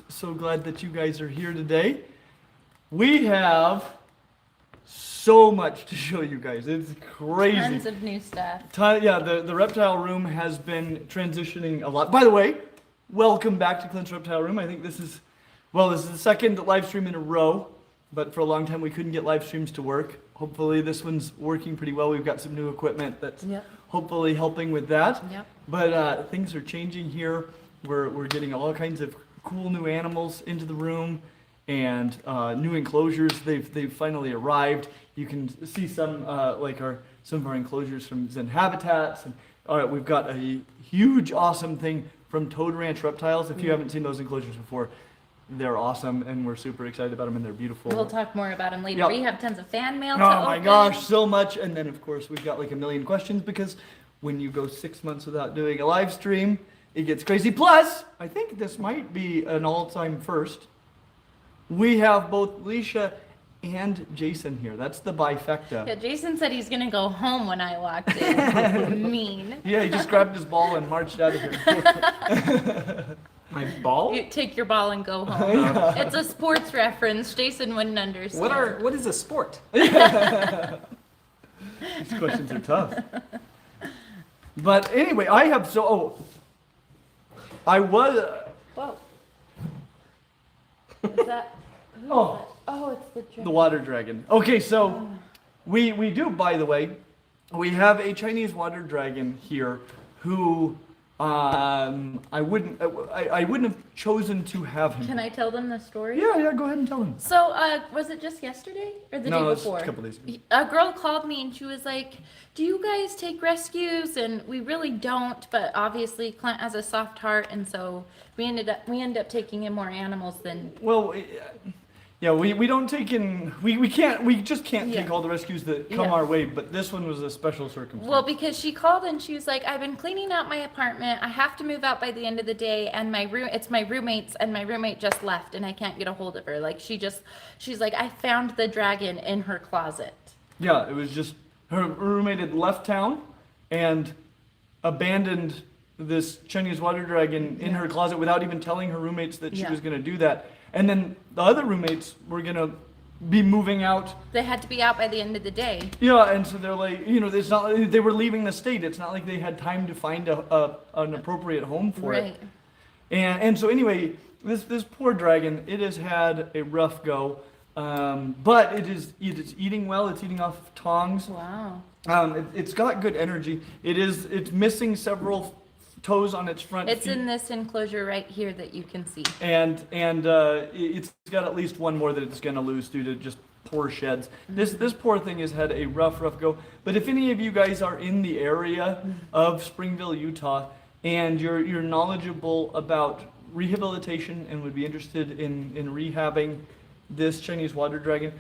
so glad that you guys are here today. We have so much to show you guys. It's crazy. Tons of new stuff. Yeah, the reptile room has been transitioning a lot. By the way, welcome back to Clint's Reptile Room. I think this is the second live stream in a row, but for a long time we couldn't get live streams to work. Hopefully this one's working pretty well. We've got some new equipment that's hopefully helping with that. Yep. But things are changing here. We're getting all kinds of cool new animals into the room and new enclosures. They've finally arrived. You can see some some of our enclosures from Zen Habitats. And all right, we've got a huge, awesome thing from Toad Ranch Reptiles. If you haven't seen those enclosures before, they're awesome, and we're super excited about them, and they're beautiful. We'll talk more about them later. Yep. We have tons of fan mail Oh to my open. gosh, so much. And then, of course, we've got like a million questions because when you go 6 months without doing a live stream, it gets crazy. Plus, I think this might be an all-time first. We have both Leisha and Jason here. That's the bifecta. Yeah, Jason said he's going to go home when I walked in. Mean. Yeah, he just grabbed his ball and marched out of here. My ball? You take your ball and go home. It's a sports reference. Jason wouldn't understand. What is a sport? These questions are tough. But anyway, I was Whoa. Is that? Oh. Oh, it's the dragon. The water dragon. Okay, so we do, by the way, we have a Chinese water dragon here who I wouldn't have chosen to have him. Can I tell them the story? Yeah, go ahead and tell him. So, was it just yesterday or the day No, it's before? a couple days ago. A girl called me and she was like, "Do you guys take rescues?" And we really don't, but obviously Clint has a soft heart, and so we end up taking in more animals than. Well, yeah, we don't take in we just can't take all the rescues that come our way, but this one was a special circumstance. Well, because she called and she was like, "I've been cleaning out my apartment. I have to move out by the end of the day, and it's my roommate's, and my roommate just left, and I can't get a hold of her. Like she's like, I found the dragon in her closet." Yeah, it was just her roommate had left town and abandoned this Chinese water dragon in her closet without even telling her roommates that she was going to do that. And then the other roommates were going to be moving out. They had to be out by the end of the day. Yeah, and so they're like, it's not like they were leaving the state. It's not like they had time to find an appropriate home for it. And so anyway, this poor dragon, it has had a rough go. But it is eating well. It's eating off tongs. Wow. It's got good energy. It's missing several toes on its front It's feet. in this enclosure right here that you can see. And it's got at least one more that it's going to lose due to just poor sheds. This poor thing has had a rough go. But if any of you guys are in the area of Springville, Utah, and you're knowledgeable about rehabilitation and would be interested in rehabbing this Chinese water dragon,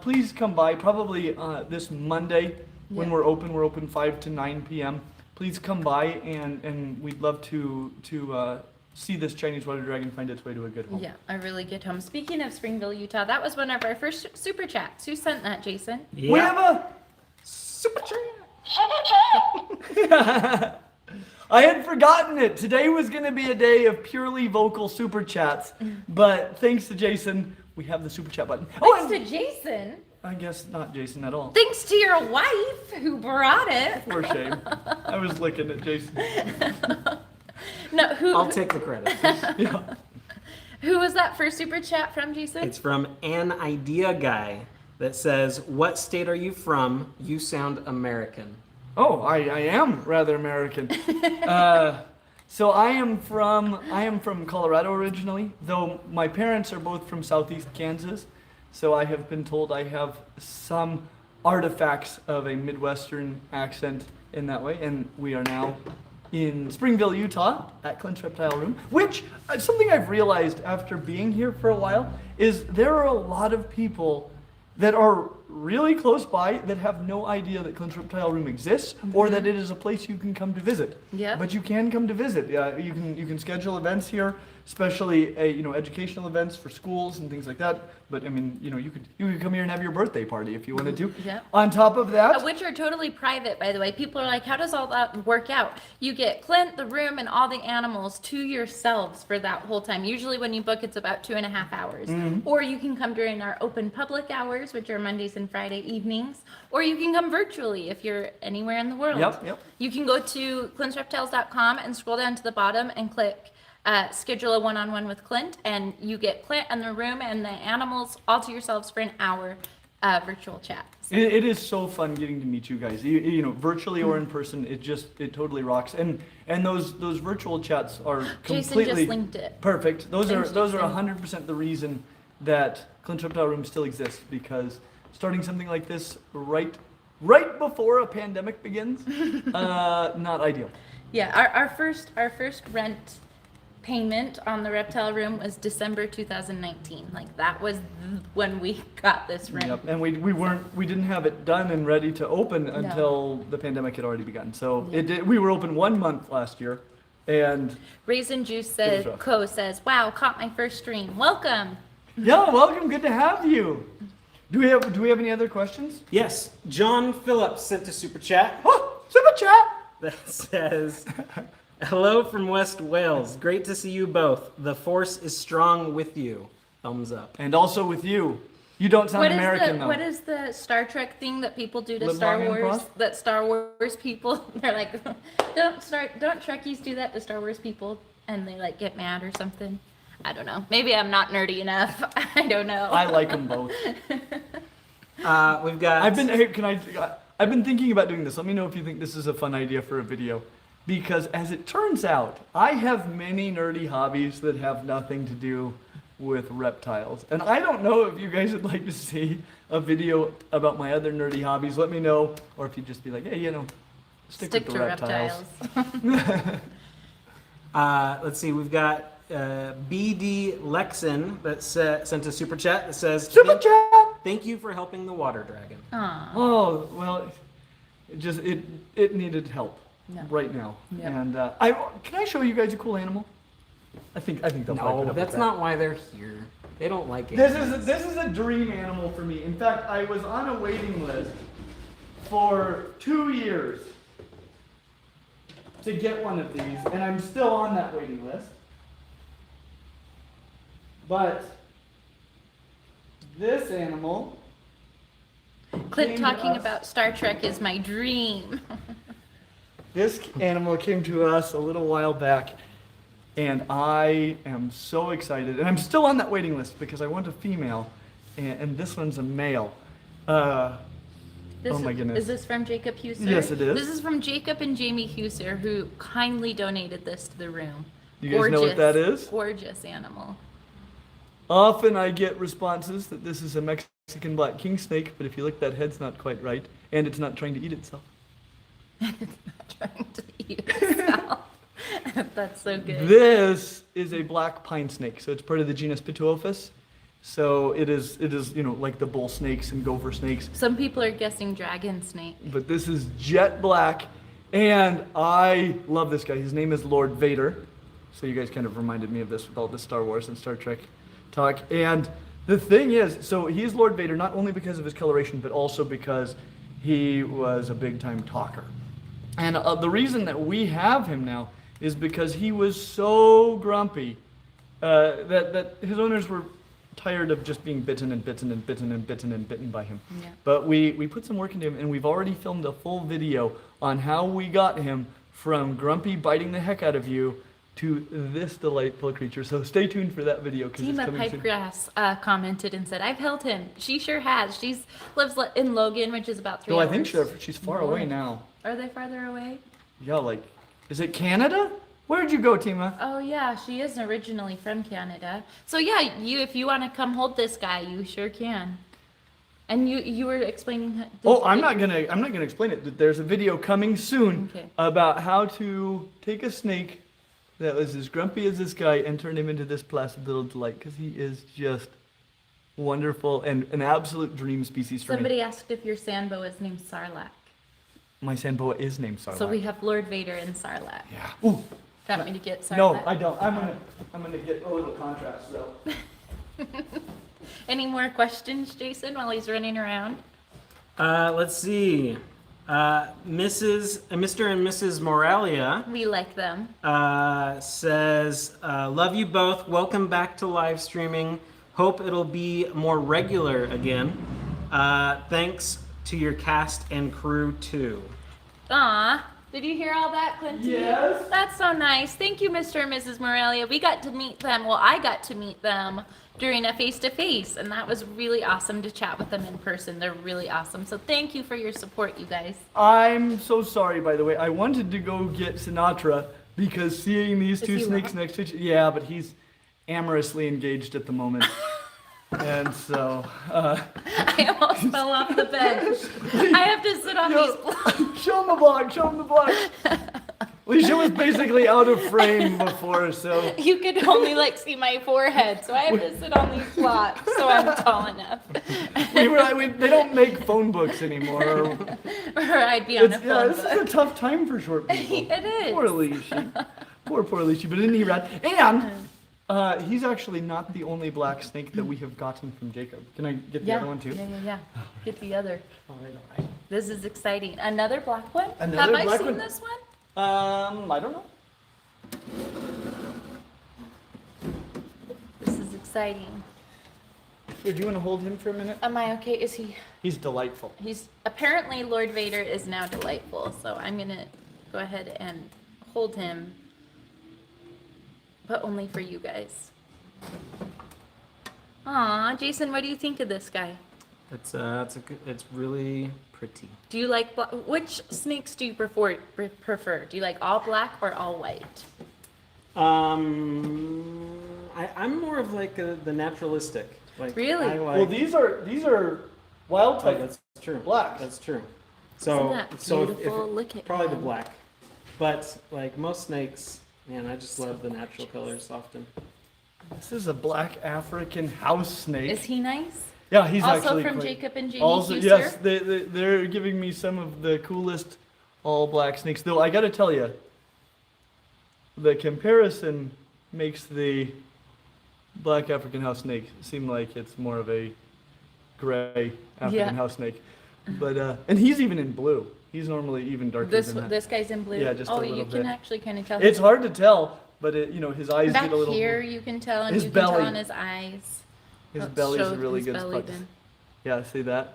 please come by probably this Monday when we're open. We're open 5 to 9 p.m. Please come by and we'd love to see this Chinese water dragon find its way to a good home. Yeah, a really good home. Speaking of Springville, Utah, that was one of our first super chats. Who sent that, Jason? Yeah. We have a super chat. I had forgotten it. Today was going to be a day of purely vocal super chats, but thanks to Jason, we have the super chat button. Thanks to Jason. I guess not Jason at all. Thanks to your wife who brought it. For shame. I was looking at Jason. No, I'll take the credit. Yeah. Who was that first super chat from, Jason? It's from an idea guy that says, "What state are you from? You sound American." Oh, I am rather American. So I am from Colorado originally, though my parents are both from southeast Kansas. So I have been told I have some artifacts of a Midwestern accent in that way, and we are now in Springville, Utah, at Clint's Reptile Room, which something I've realized after being here for a while is there are a lot of people that are really close by that have no idea that Clint's Reptile Room exists or that it is a place you can come to visit. Yep. But you can come to visit. You can schedule events here, especially educational events for schools and things like that. But I mean, you could come here and have your birthday party if you wanted to. Yep. On top of that, Which are totally private, by the way. People are like, how does all that work out? You get Clint, the room, and all the animals to yourselves for that whole time. Usually when you book, it's about 2.5 hours. Or you can come during our open public hours, which are Mondays and Friday evenings. Or you can come virtually if you're anywhere in the world. Yep. You can go to clintsreptiles.com and scroll down to the bottom and click schedule a one-on-one with Clint, and you get Clint and the room and the animals all to yourselves for an hour virtual chat. So. It is so fun getting to meet you guys. Virtually or in person, it totally rocks. And those virtual chats are completely Jason just linked it. perfect. Those Thanks, are Jason. 100% the reason that Clint's Reptile Room still exists, because starting something like this right before a pandemic begins, not ideal. Yeah, our first rent payment on the reptile room was December 2019. Like that was when we got this room. Yep. And we didn't have it done and ready to open until the pandemic had already begun. So we were open 1 month last year, and Raisin Juice was says, rough. says, wow, caught my first stream. Welcome. yeah, welcome. Good to have you. Do we have any other questions? Yes, John Phillips sent a super chat Oh, super chat. that says, hello from West Wales. Great to see you both. The force is strong with you. Thumbs up. And also with you. You don't sound American though. What is the Star Trek thing that people do to Live Star long and Wars? prosper? That Star Wars people, they're like, don't Trekkies do that to Star Wars people? And they like get mad or something. I don't know. Maybe I'm not nerdy enough. I don't know. I like them both. We've got. I've been thinking about doing this. Let me know if you think this is a fun idea for a video. Because as it turns out, I have many nerdy hobbies that have nothing to do with reptiles. And I don't know if you guys would like to see a video about my other nerdy hobbies. Let me know. Or if you'd just be like, hey, stick with the to reptiles. Let's see, we've got BD Lexin that sent a super chat that says, Super chat! Thank you for helping the water dragon. Aw. Oh, well, it needed help right now. Yep. And can I show you guys a cool animal? I think they'll probably put No, up with that's that. not why they're here. They don't like it. This is a dream animal for me. In fact, I was on a waiting list for 2 years to get one of these, and I'm still on that waiting list. But this animal, Clint came to talking us- about Star Trek is my dream. this animal came to us a little while back, and I am so excited. And I'm still on that waiting list because I want a female, and this one's a male. Oh my goodness. Is this from Jacob Huser? Yes, it is. This is from Jacob and Jamie Huser, who kindly donated this to the room. You guys know what that is? Gorgeous animal. Often I get responses that this is a Mexican black king snake, but if you look, that head's not quite right, and it's not trying to eat itself. Trying to eat itself. That's so good. This is a black pine snake, so it's part of the genus Pituophis. So it is, like the bull snakes and gopher snakes. Some people are guessing dragon snake. But this is jet black, and I love this guy. His name is Lord Vader. So you guys kind of reminded me of this with all the Star Wars and Star Trek talk. And the thing is, so he's Lord Vader not only because of his coloration, but also because he was a big-time talker. And the reason that we have him now is because he was so grumpy that his owners were tired of just being bitten and bitten and bitten and bitten and bitten by him. Yeah. But we put some work into him, and we've already filmed a full video on how we got him from grumpy biting the heck out of you to this delightful creature. So stay tuned for that video because it's Tima coming soon. Pipegrass commented and said, I've held him. She sure has. She's lives in Logan, which is about 3 No, hours. I think she's far away now. Are they farther away? Yeah, is it Canada? Where'd you go, Tima? Oh yeah, she is originally from Canada. So yeah, if you want to come hold this guy, you sure can. And you were explaining. I'm not gonna explain it. There's a video coming soon about how to take a snake that was as grumpy as this guy and turn him into this placid little delight, because he is just wonderful, and an absolute dream species for me. Somebody asked if your Sandboa is named Sarlacc. My Sandboa is named Sarlacc. So we have Lord Vader and Sarlacc. Yeah. Ooh. Want me to get Sarlacc? No, I don't. I'm gonna get a little contrast though. Any more questions, Jason, while he's running around? Let's see. Mr. and Mrs. Moralia We like them. says, love you both. Welcome back to live streaming. Hope it'll be more regular again. Thanks to your cast and crew too. Aw, did you hear all that, Clinton? Yes. That's so nice. Thank you, Mr. and Mrs. Moralia. We got to meet them. Well, I got to meet them during a face-to-face, and that was really awesome to chat with them in person. They're really awesome. So thank you for your support, you guys. I'm so sorry, by the way. I wanted to go get Sinatra because seeing these Is two he snakes wrong? next to each, yeah, but he's amorously engaged at the moment. And so, I almost fell off the bench. I have to sit on these blocks. show him the block, show him the block. Alicia was basically out of frame before, so. You could only see my forehead, so I have to sit on these blocks so I'm tall enough. They don't make phone books anymore. Or I'd be on a phone this is book. a tough time for short people. It is. Poor Alicia. Poor Alicia, but isn't he rad? And he's actually not the only black snake that we have gotten from Jacob. Can I get the other one too? Yeah. Get the other. All right. This is exciting. Another black one? Another Have black I seen one? this one? I don't know. This is exciting. Here, do you want to hold him for a minute? Am I okay? Is he? He's delightful. He's apparently Lord Vader is now delightful, so I'm gonna go ahead and hold him, but only for you guys. Aw, Jason, what do you think of this guy? It's really pretty. Do you like which snakes do you prefer? Do you like all black or all white? I'm more of the naturalistic. Really? I like, Well, these are wild oh, type. that's true. Black. That's true. Isn't So that so beautiful? Look at probably the him. black, but most snakes, man, I just love the natural colors often. This is a black African house snake. Is he nice? Yeah, he's Also actually from quite- Jacob and Jamie Also, Huster? yes, they're giving me some of the coolest all black snakes. Though I got to tell you, the comparison makes the black African house snake seem like it's more of a gray African Yeah. house snake. But and he's even in blue. He's normally even darker than that. This guy's in blue. Yeah, just a oh, little you can bit. actually kind of tell. It's hard to tell, but his eyes Back get a little. here, you can tell, and His you can tell belly. on his eyes. His Let's belly's show a really his good belly spot. then. Yeah, see that?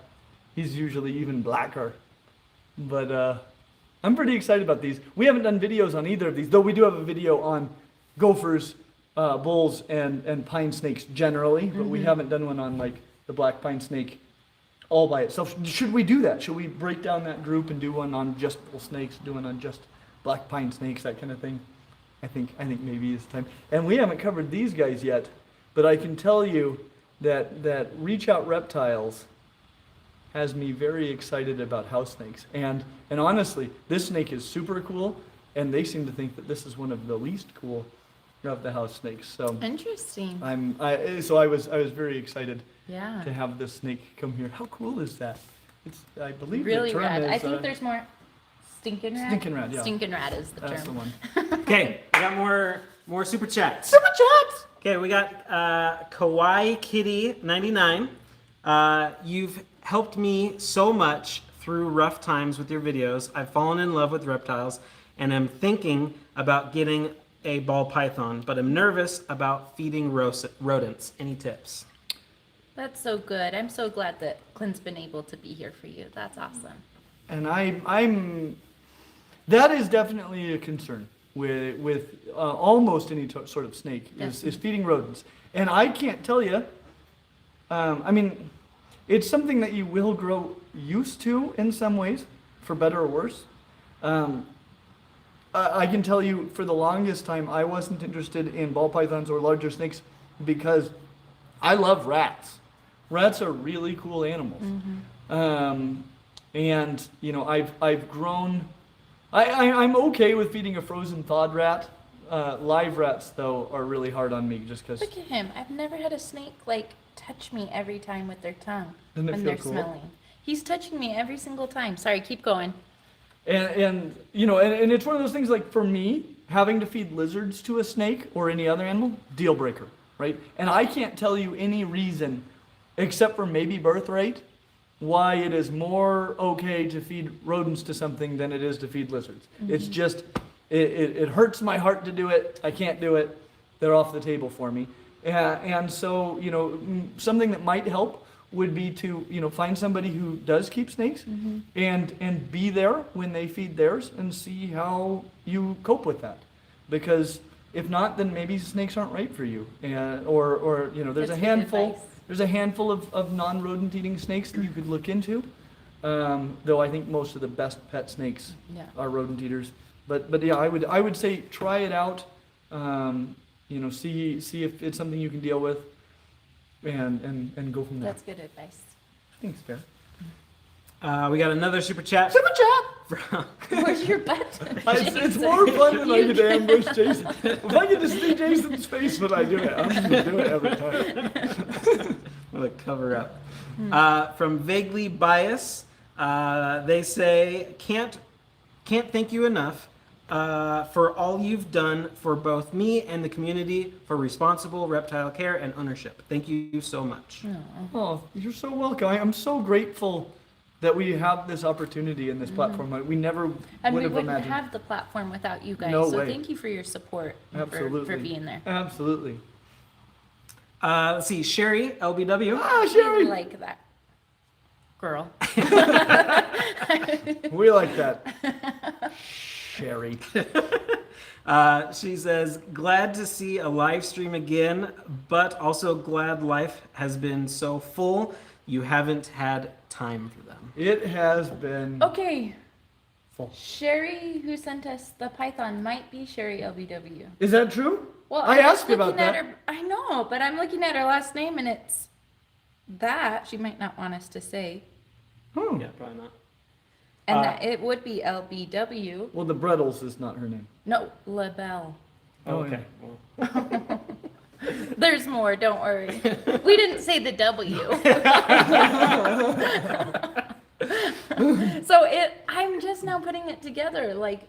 He's usually even blacker. But I'm pretty excited about these. We haven't done videos on either of these, though we do have a video on gophers, bulls, and pine snakes generally, but we haven't done one on the black pine snake all by itself. Should we do that? Should we break down that group and do one on just bull snakes, do one on just black pine snakes, that kind of thing? I think maybe it's time. And we haven't covered these guys yet, but I can tell you that Reach Out Reptiles has me very excited about house snakes. And honestly, this snake is super cool, and they seem to think that this is one of the least cool of the house snakes. So Interesting. I was very excited Yeah. to have this snake come here. How cool is that? I believe Really the term rad. is, I think there's more. Stinking rat. Stinking rat, yeah. Stinking rat is the that's the term. one. Okay, we got more super chats. Super chats. Okay, we got Kawaii Kitty 99. You've helped me so much through rough times with your videos. I've fallen in love with reptiles, and I'm thinking about getting a ball python, but I'm nervous about feeding rodents. Any tips? That's so good. I'm so glad that Clint's been able to be here for you. That's awesome. And I'm that is definitely a concern with almost any sort of snake is feeding rodents. And I can't tell you, it's something that you will grow used to in some ways, for better or worse. I can tell you for the longest time I wasn't interested in ball pythons or larger snakes because I love rats. Rats are really cool animals. And I've grown. I'm okay with feeding a frozen thawed rat. Live rats though are really hard on me just because. Look at him. I've never had a snake touch me every time with their tongue Doesn't it when feel they're cool? smelling. He's touching me every single time. Sorry, keep going. And you know, and it's one of those things like for me, having to feed lizards to a snake or any other animal, deal breaker, right? And I can't tell you any reason, except for maybe birth rate, why it is more okay to feed rodents to something than it is to feed lizards. It's just, it hurts my heart to do it. I can't do it. They're off the table for me. And so, you know, something that might help would be to, you know, find somebody who does keep snakes and be there when they feed theirs and see how you cope with that. Because if not, then maybe snakes aren't right for you. Or you know, there's That's a good handful. advice. There's a handful of non-rodent eating snakes that you could look into. Though I think most of the best pet snakes Yeah. are rodent eaters. But yeah, I would say try it out. You know, see if it's something you can deal with, and go from there. That's good advice. Thanks, Fair. We got another super chat. Super chat. From, Where's your butt? It's more fun when I get to ambush Jason. If I get to see Jason's face when I do it, I'm just gonna do it every time. What a cover up. From Vaguely Bias, they say, can't thank you enough for all you've done for both me and the community for responsible reptile care and ownership. Thank you so much. Oh, you're so welcome. I'm so grateful that we have this opportunity and this platform. We never And would we have wouldn't imagined. have the platform without you guys. No so way. thank you for your support and Absolutely. for being there. Absolutely. Let's see, Sherry, LBW. Ah, I Sherry. like that girl. We like that. Sherry. She says, glad to see a live stream again, but also glad life has been so full you haven't had time for them. It has been Okay, full. Sherry, who sent us the Python, might be Sherry LBW. Is that true? Well, I I'm asked looking about at that. Her, I know, but I'm looking at her last name and it's that. She might not want us to say. Hmm. Yeah, probably not. And that it would be LBW. Well, the Brettles is not her name. No, Labelle. Oh, Okay. yeah. Well, There's more, don't worry. We didn't say the W. So I'm just now putting it together. Like,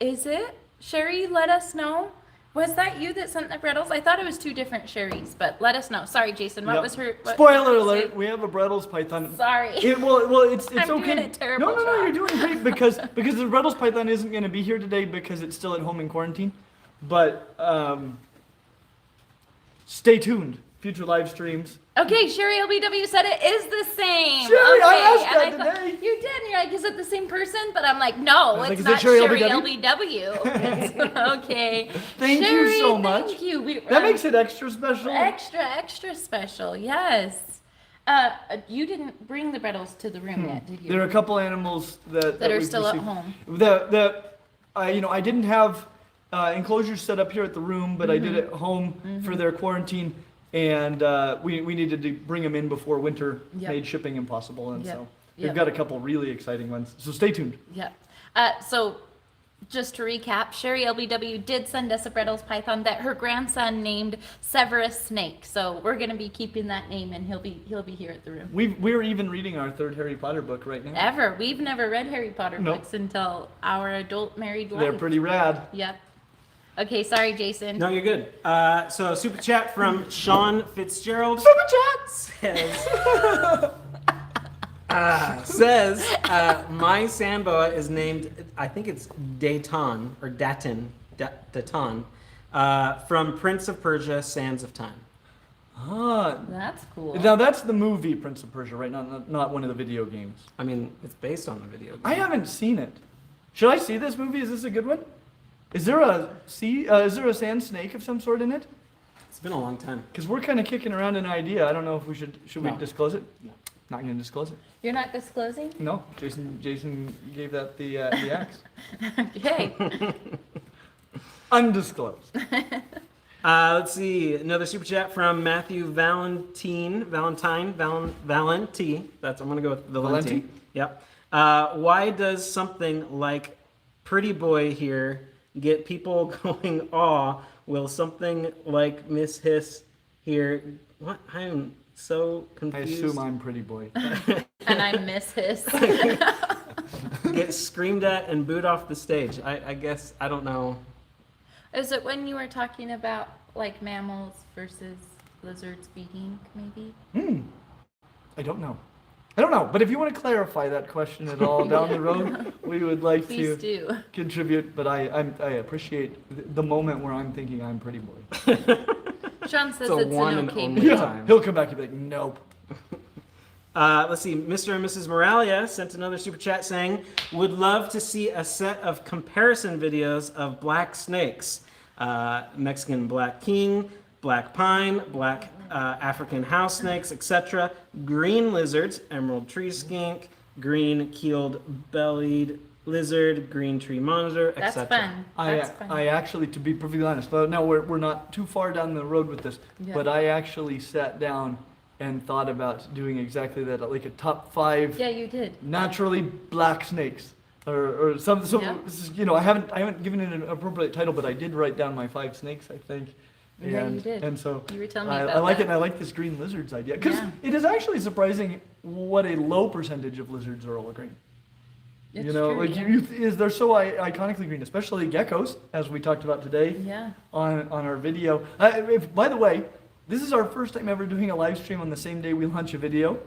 is it? Sherry, let us know. Was that you that sent the Brettles? I thought it was two different Sherrys, but let us know. Sorry, Jason. What Yep. was her? What Spoiler did she alert, say? we have a Brettles Python. Sorry. It's I'm okay. doing a terrible no, job. you're doing great because the Brettles Python isn't going to be here today because it's still at home in quarantine. But stay tuned. Future live streams. Okay, Sherry LBW said it is the same. Sherry, I okay, asked and that thought- today. You did, and you're like, is it the same person? But I'm like, no, was like, it's is it not Sherry Sherry LBW? LBW. It's- okay. Thank you Sherry, so much. Thank you. That makes it extra special. extra special. Yes. You didn't bring the Brettles to the room yet, did you? There are a couple animals that are we've still at received. home. I didn't have enclosures set up here at the room, but I did Mm-hmm. at home for their quarantine, and we needed to bring them in before winter Yep. made shipping impossible, and Yep. so we've Yep. got a couple really exciting ones. So stay tuned. Yep. So just to recap, Sherry LBW did send us a Brettles Python that her grandson named Severus Snake. So we're gonna be keeping that name, and he'll be here at the room. We're even reading our third Harry Potter book right now. We've never read Harry Potter Nope. books until our adult married life. They're pretty rad. Yep. Okay, sorry, Jason. no, you're good. So super chat from Sean Fitzgerald. Super chats. Says my Samboa is named, I think it's Dayton or Daton, from Prince of Persia: Sands of Time. Ah, That's cool. now that's the movie Prince of Persia, right? Not one of the video games. I mean, it's based on the video game. I haven't seen it. Should I see this movie? Is this a good one? Is there a sand snake of some sort in it? It's been a long time. Because we're kind of kicking around an idea. I don't know if we should we No. disclose it? No. Not going to disclose it. You're not disclosing? No, Jason gave that the axe. Okay. Undisclosed. Let's see, another super chat from Matthew Valentine. That's, I'm gonna go with Valenti. Valenti? Yep. Why does something like Pretty Boy here get people going, aw, will something like Miss Hiss here. What? I am so I confused. assume I'm pretty boy. And I miss his. Get screamed at and booed off the stage. I guess, I don't know. Is it when you were talking about like mammals versus lizards feeding, maybe? I don't know. But if you want to clarify that question at all down the road, we would like Please to do. contribute. But I appreciate the moment where I'm thinking I'm pretty boy. Sean says It's a it's one an and okay only mood. time. He'll come back and be like, nope. Let's see. Mr. and Mrs. Moralia sent another super chat saying, would love to see a set of comparison videos of black snakes. Mexican black king, black pine, black African house snakes, etc. Green lizards, emerald tree skink, green keeled bellied lizard, green tree monitor, That's etc. fun. That's fun. I actually, to be perfectly honest, but now we're not too far down the road with this, Yeah. but I actually sat down and thought about doing exactly that, like a top 5 Yeah, you did. naturally black snakes, or some Yeah. you know, I haven't given it an appropriate title, but I did write down my 5 snakes, I think. Yeah, you did. And so You were telling me I about like that. it, and I like this green lizards idea, because Yeah. it is actually surprising what a low percentage of lizards are all green. It's You know, true, like yeah. they're so iconically green, especially geckos, as we talked about today Yeah. on our video. By the way, this is our first time ever doing a live stream on the same day we launch a video.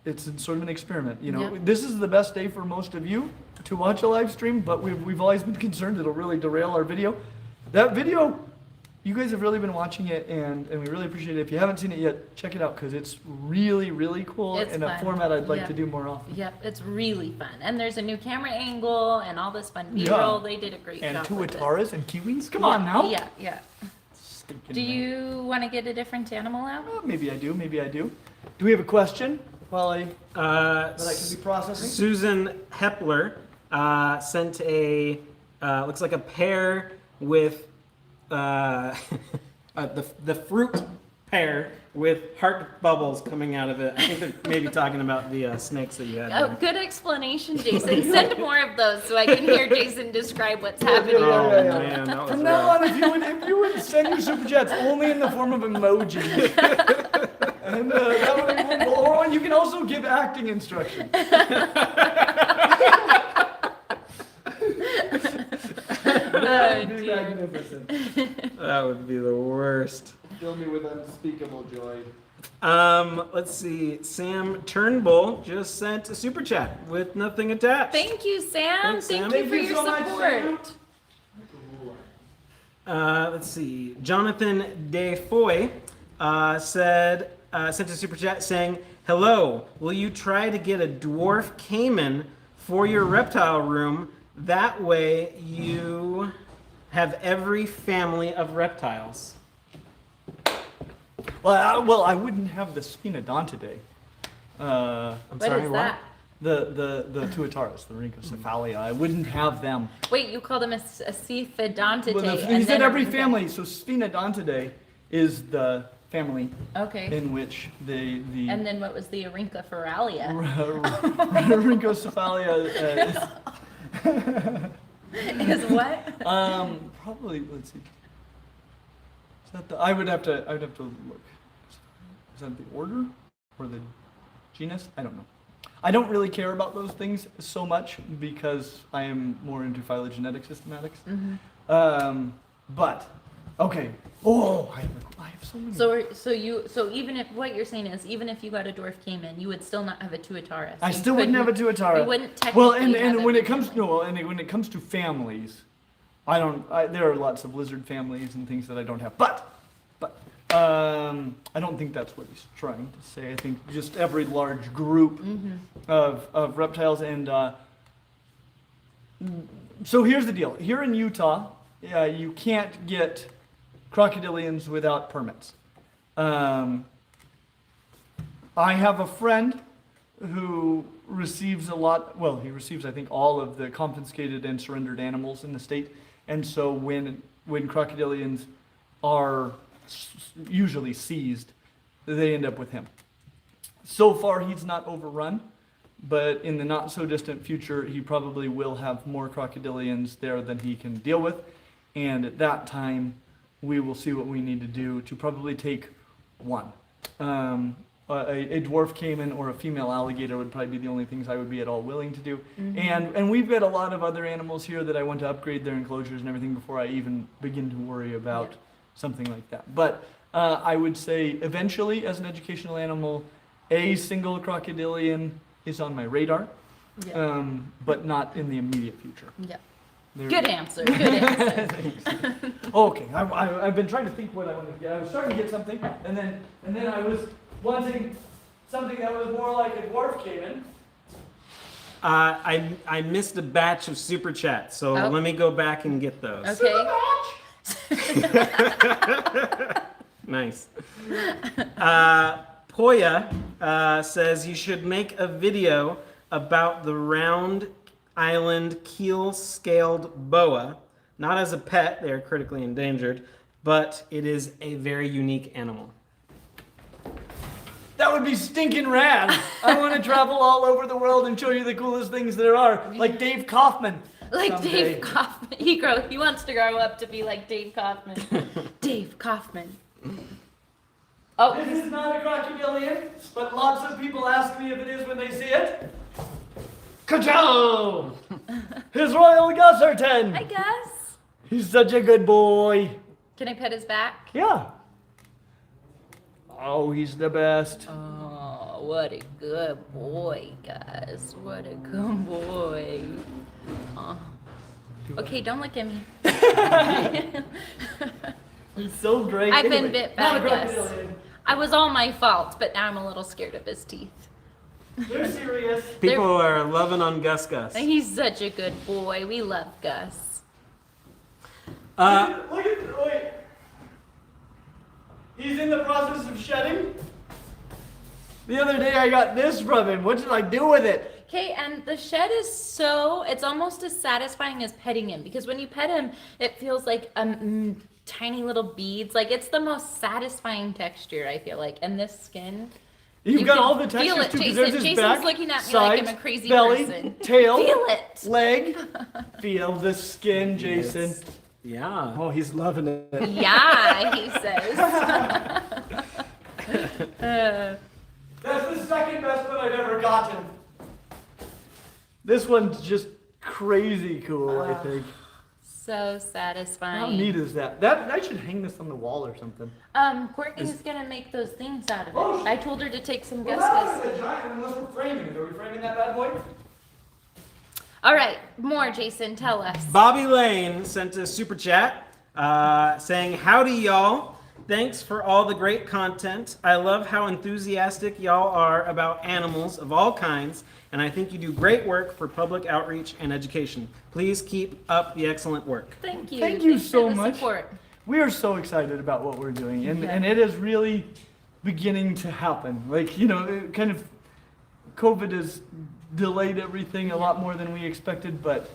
It's sort of an experiment, you know. Yeah. This is the best day for most of you to watch a live stream, but we've always been concerned it'll really derail our video. That video, you guys have really been watching it, and we really appreciate it. If you haven't seen it yet, check it out, because it's really, really cool, It's and a fun. format I'd like Yeah. to do more often. Yep, it's really fun. And there's a new camera angle and all this fun Yeah. B-roll. They did a great And job. two with it. Ataras and Kiwis? Come on now. Yeah, yeah. Stinking Do man. you want to get a different animal out? Maybe I do. Do we have a question while that I can be processing? Susan Hepler sent a looks like a pear with the fruit pear with heart bubbles coming out of it. I think they're maybe talking about the snakes that you had. Oh, there. good explanation, Jason. Send more of those so I can hear Jason describe what's happening. Oh Yeah. man, that was From now rough. on, if you would send your super chats only in the form of emojis, and that would, or you can also give acting instructions. That would be dear. magnificent. That would be the worst. Fill me with unspeakable joy. Let's see. Sam Turnbull just sent a super chat with nothing attached. Thank you, Sam. Thanks, Thank Sam. you Thank for you your so much, support. Let's see. Jonathan Defoy sent a super chat saying, "Hello, will you try to get a dwarf caiman for your reptile room? That way you have every family of reptiles." Well, I wouldn't have the Sphenodontidae. I'm What sorry, is what? that? The Tuataras, the Rhynchocephalia. I wouldn't have them. Wait, you called him a Cephalodontidae. Well, he and said then every a- family, so Sphenodontidae is the family Okay. in which the And then what was the Rhynchocephalia? Rhynchocephalia Is what? probably, let's see. Is that I would have to look. Is that the order or the genus? I don't know. I don't really care about those things so much because I am more into phylogenetic systematics. But okay. Oh, I have so many. So even if what you're saying is even if you got a dwarf caiman, you would still not have a tuatara. I still wouldn't have a tuatara. You wouldn't Well, technically have and when it everything. comes when it comes to families, there are lots of lizard families and things that I don't have. But I don't think that's what he's trying to say. I think just every large group of reptiles and so here's the deal. Here in Utah, you can't get crocodilians without permits. I have a friend who receives a lot, well, he receives, I think, all of the confiscated and surrendered animals in the state. And so when crocodilians are usually seized, they end up with him. So far, he's not overrun, but in the not so distant future, he probably will have more crocodilians there than he can deal with. And at that time, we will see what we need to do to probably take one. A dwarf caiman or a female alligator would probably be the only things I would be at all willing to do. And we've got a lot of other animals here that I want to upgrade their enclosures and everything before I even begin to worry about something like that. But I would say eventually, as an educational animal, a single crocodilian is on my radar, but not in the immediate future. Yeah. Good answer. Good answer. Okay, I've been trying to think what I want to get. I was starting to get something, and then I was wanting something that was more like a dwarf caiman. I missed a batch of super chats, so let me go back and get those. Okay. Nice. Poya says you should make a video about the round island keel-scaled boa. Not as a pet, they are critically endangered, but it is a very unique animal. That would be stinking rad. I want to travel all over the world and show you the coolest things there are, like Dave Kaufman. Like someday. Dave Kaufman. He wants to grow up to be like Dave Kaufman. Dave Kaufman. Oh, This is not a crocodilian, but lots of people ask me if it is when they see it. Ka-chow! His Royal Gusserton! I guess. He's such a good boy. Can I pet his back? Yeah. Oh, he's the best. Oh, what a good boy, guys. What a good boy. Oh. Okay, don't look at me. He's so great. I've been Anyway, bit by not a Gus. crocodilian. I was all my fault, but now I'm a little scared of his teeth. They're serious. People are loving on Gus. He's such a good boy. We love Gus. Look at wait. He's in the process of shedding. The other day I got this from him. What should I do with it? Okay, and the shed is it's almost as satisfying as petting him, because when you pet him, it feels like tiny little beads. Like, it's the most satisfying texture, I feel like. And this skin, You've you got can all the feel textures it, too, because Jason. there's his Jason's back, looking at me sides, like I'm a crazy belly, person. tail, Feel it. leg. Feel the skin, Jason. Yeah. Oh, he's loving it. Yeah, he says. That's the second best one I've ever gotten. This one's just crazy cool, I think. So satisfying. How neat is that? I should hang this on the wall or something. Courtney's gonna make those things out of it. Oh, I told her to take some Well, Gus's. that's a giant unless we're framing it. Are we framing that bad boy? All right, more, Jason. Tell us. Bobby Lane sent a super chat saying, "Howdy, y'all. Thanks for all the great content. I love how enthusiastic y'all are about animals of all kinds, and I think you do great work for public outreach and education. Please keep up the excellent work." Thank you. Thank you Thanks so for the much. Support. We are so excited about what we're doing, and, Yeah. and it is really beginning to happen. Like, it kind of, COVID has delayed everything a lot more than we expected, but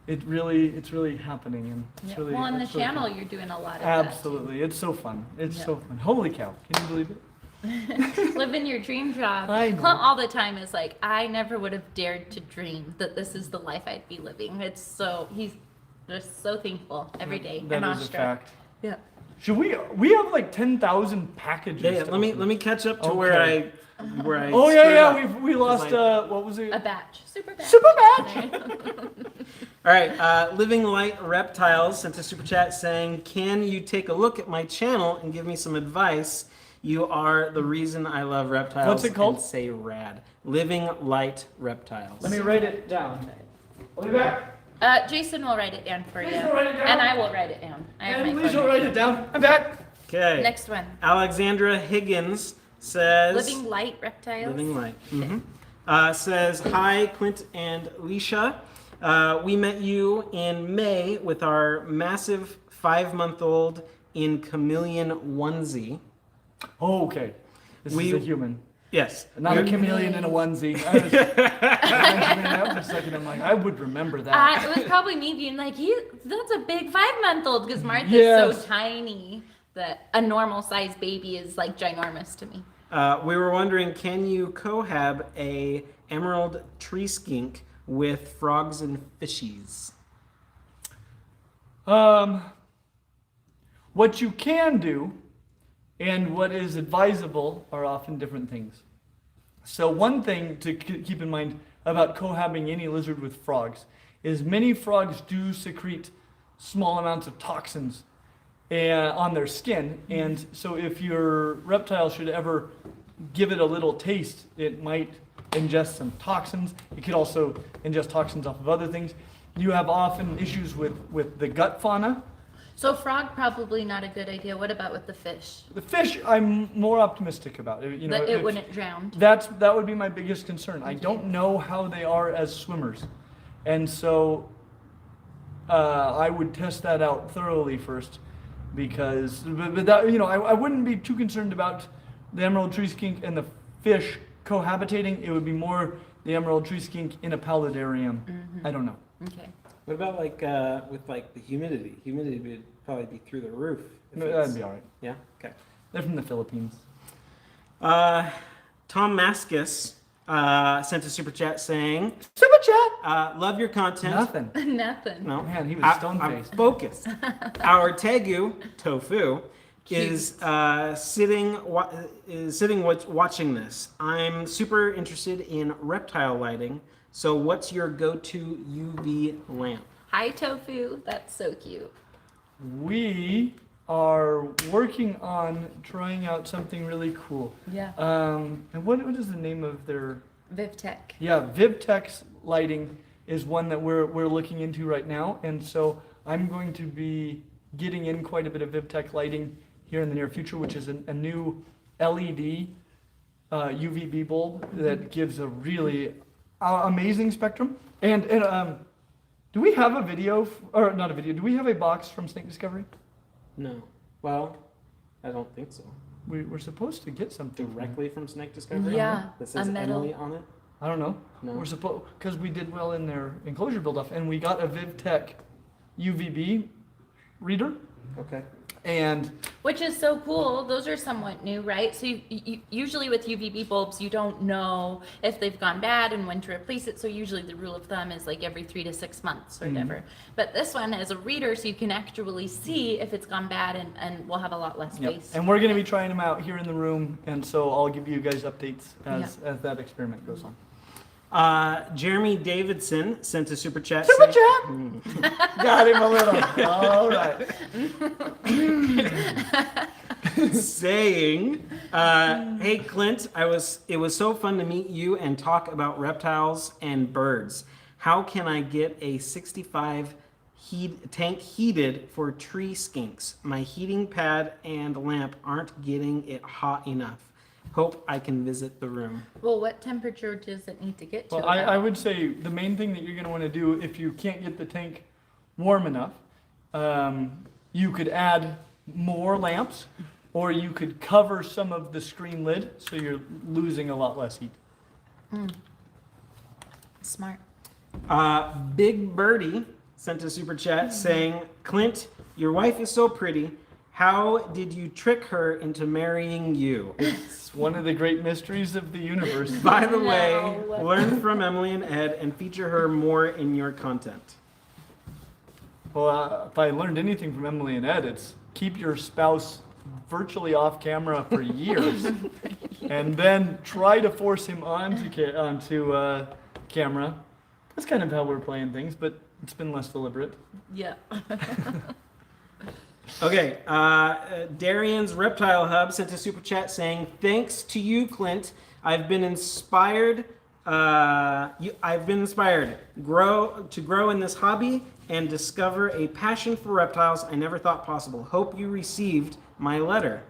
it's really happening, and it's Yeah. really. Well, on the it's really channel, fun. you're doing a lot of Absolutely, it's so fun. It's Yeah. so fun. Holy cow! Can you believe it? that. Living your dream job. I know. Clint all the time is like, I never would have dared to dream that this is the life I'd be living. He's just so thankful every day. That I'm is a awestruck. fact. Yeah. Should we have like 10,000 packages. Yeah, to let me open. catch up to Okay. where I Oh screwed yeah, up. we lost. Like- What was it? A batch. Super batch. Super batch. All right, Living Light Reptiles sent a super chat saying, "Can you take a look at my channel and give me some advice? You are the reason I love reptiles." What's it called? And say rad. Living Light Reptiles. Let me write it down. I'll be back. Jason will write it down for you. Please don't write it down. And I will write it down. I have And my please phone don't right write it down. I'm back. Okay. Next one. Alexandra Higgins says, Living light reptiles. Living Light. Says, "Hi, Clint and Leisha. We met you in May with our massive 5-month-old in chameleon onesie." Oh, okay. This is a human. Yes. Not a chameleon in a onesie. I was imagining that for a second. I'm like, I would remember that. It was probably me being like, that's a big 5-month-old, because Martha's Yes. so tiny that a normal sized baby is like ginormous to me. We were wondering, can you cohab a emerald tree skink with frogs and fishies? What you can do and what is advisable are often different things. So one thing to keep in mind about cohabbing any lizard with frogs is many frogs do secrete small amounts of toxins on their skin, and so if your reptile should ever give it a little taste, it might ingest some toxins. It could also ingest toxins off of other things. You have often issues with the gut fauna. So frog probably not a good idea. What about with the fish? The fish, I'm more optimistic about. You know, That it wouldn't drown. that would be my biggest concern. I don't know how they are as swimmers, and so I would test that out thoroughly first, because but that, you know, I wouldn't be too concerned about the emerald tree skink and the fish cohabitating. It would be more the emerald tree skink in a paludarium. I don't know. Okay. What about like with like the humidity? Humidity would probably be through the roof. if No, it's- that'd be all right. Yeah. Okay. They're from the Philippines. Tom Maskus sent a super chat saying, Super chat. "Love your content." Nothing. Nothing. No, Man, he was I'm stone-faced. focused. Our Tegu Tofu is sitting watching this. I'm super interested in reptile lighting. So, what's your go-to UV lamp? Hi, Tofu. That's so cute. We are working on trying out something really cool. Yeah. And what is the name of their? Vivtech. Yeah, Vivtech's lighting is one that we're looking into right now, and so I'm going to be getting in quite a bit of Vivtech lighting here in the near future, which is a new LED UVB bulb that gives a really amazing spectrum. And do we have a video, or not a video? Do we have a box from Snake Discovery? No. Well, I don't think so. We're supposed to get something Directly from Snake Discovery? Yeah, That a says metal. Emily on it? I don't know. No. We're supposed, because we did well in their enclosure build-off, and we got a Vivtech UVB reader, Okay. and Which is so cool. Those are somewhat new, right? So you usually with UVB bulbs, you don't know if they've gone bad and when to replace it. So usually the rule of thumb is like every 3 to 6 months or whatever. But this one is a reader, so you can actually see if it's gone bad, and we'll have a lot less yep. space. And we're going to be trying them out here in the room, and so I'll give you guys updates as that experiment goes on. Jeremy Davidson sent a super chat. Super saying- chat! Got him a little. All right. saying, "Hey Clint, it was so fun to meet you and talk about reptiles and birds. How can I get a 65 tank heated for tree skinks? My heating pad and lamp aren't getting it hot enough. Hope I can visit the room." Well, what temperature does it need to get to? Well, I would say the main thing that you're going to want to do, if you can't get the tank warm enough, you could add more lamps, or you could cover some of the screen lid, so you're losing a lot less heat. Smart. Big Birdie sent a super chat saying, "Clint, your wife is so pretty. How did you trick her into marrying you? It's one of the great mysteries of the universe. By the way, No. learn from Emily and Ed and feature her more in your content." Well, if I learned anything from Emily and Ed, it's keep your spouse virtually off camera for years, and then try to force him onto camera. That's kind of how we're playing things, but it's been less deliberate. Yeah. Okay, Darian's Reptile Hub sent a super chat saying, "Thanks to you, Clint. I've been inspired. Grow in this hobby and discover a passion for reptiles I never thought possible. Hope you received my letter."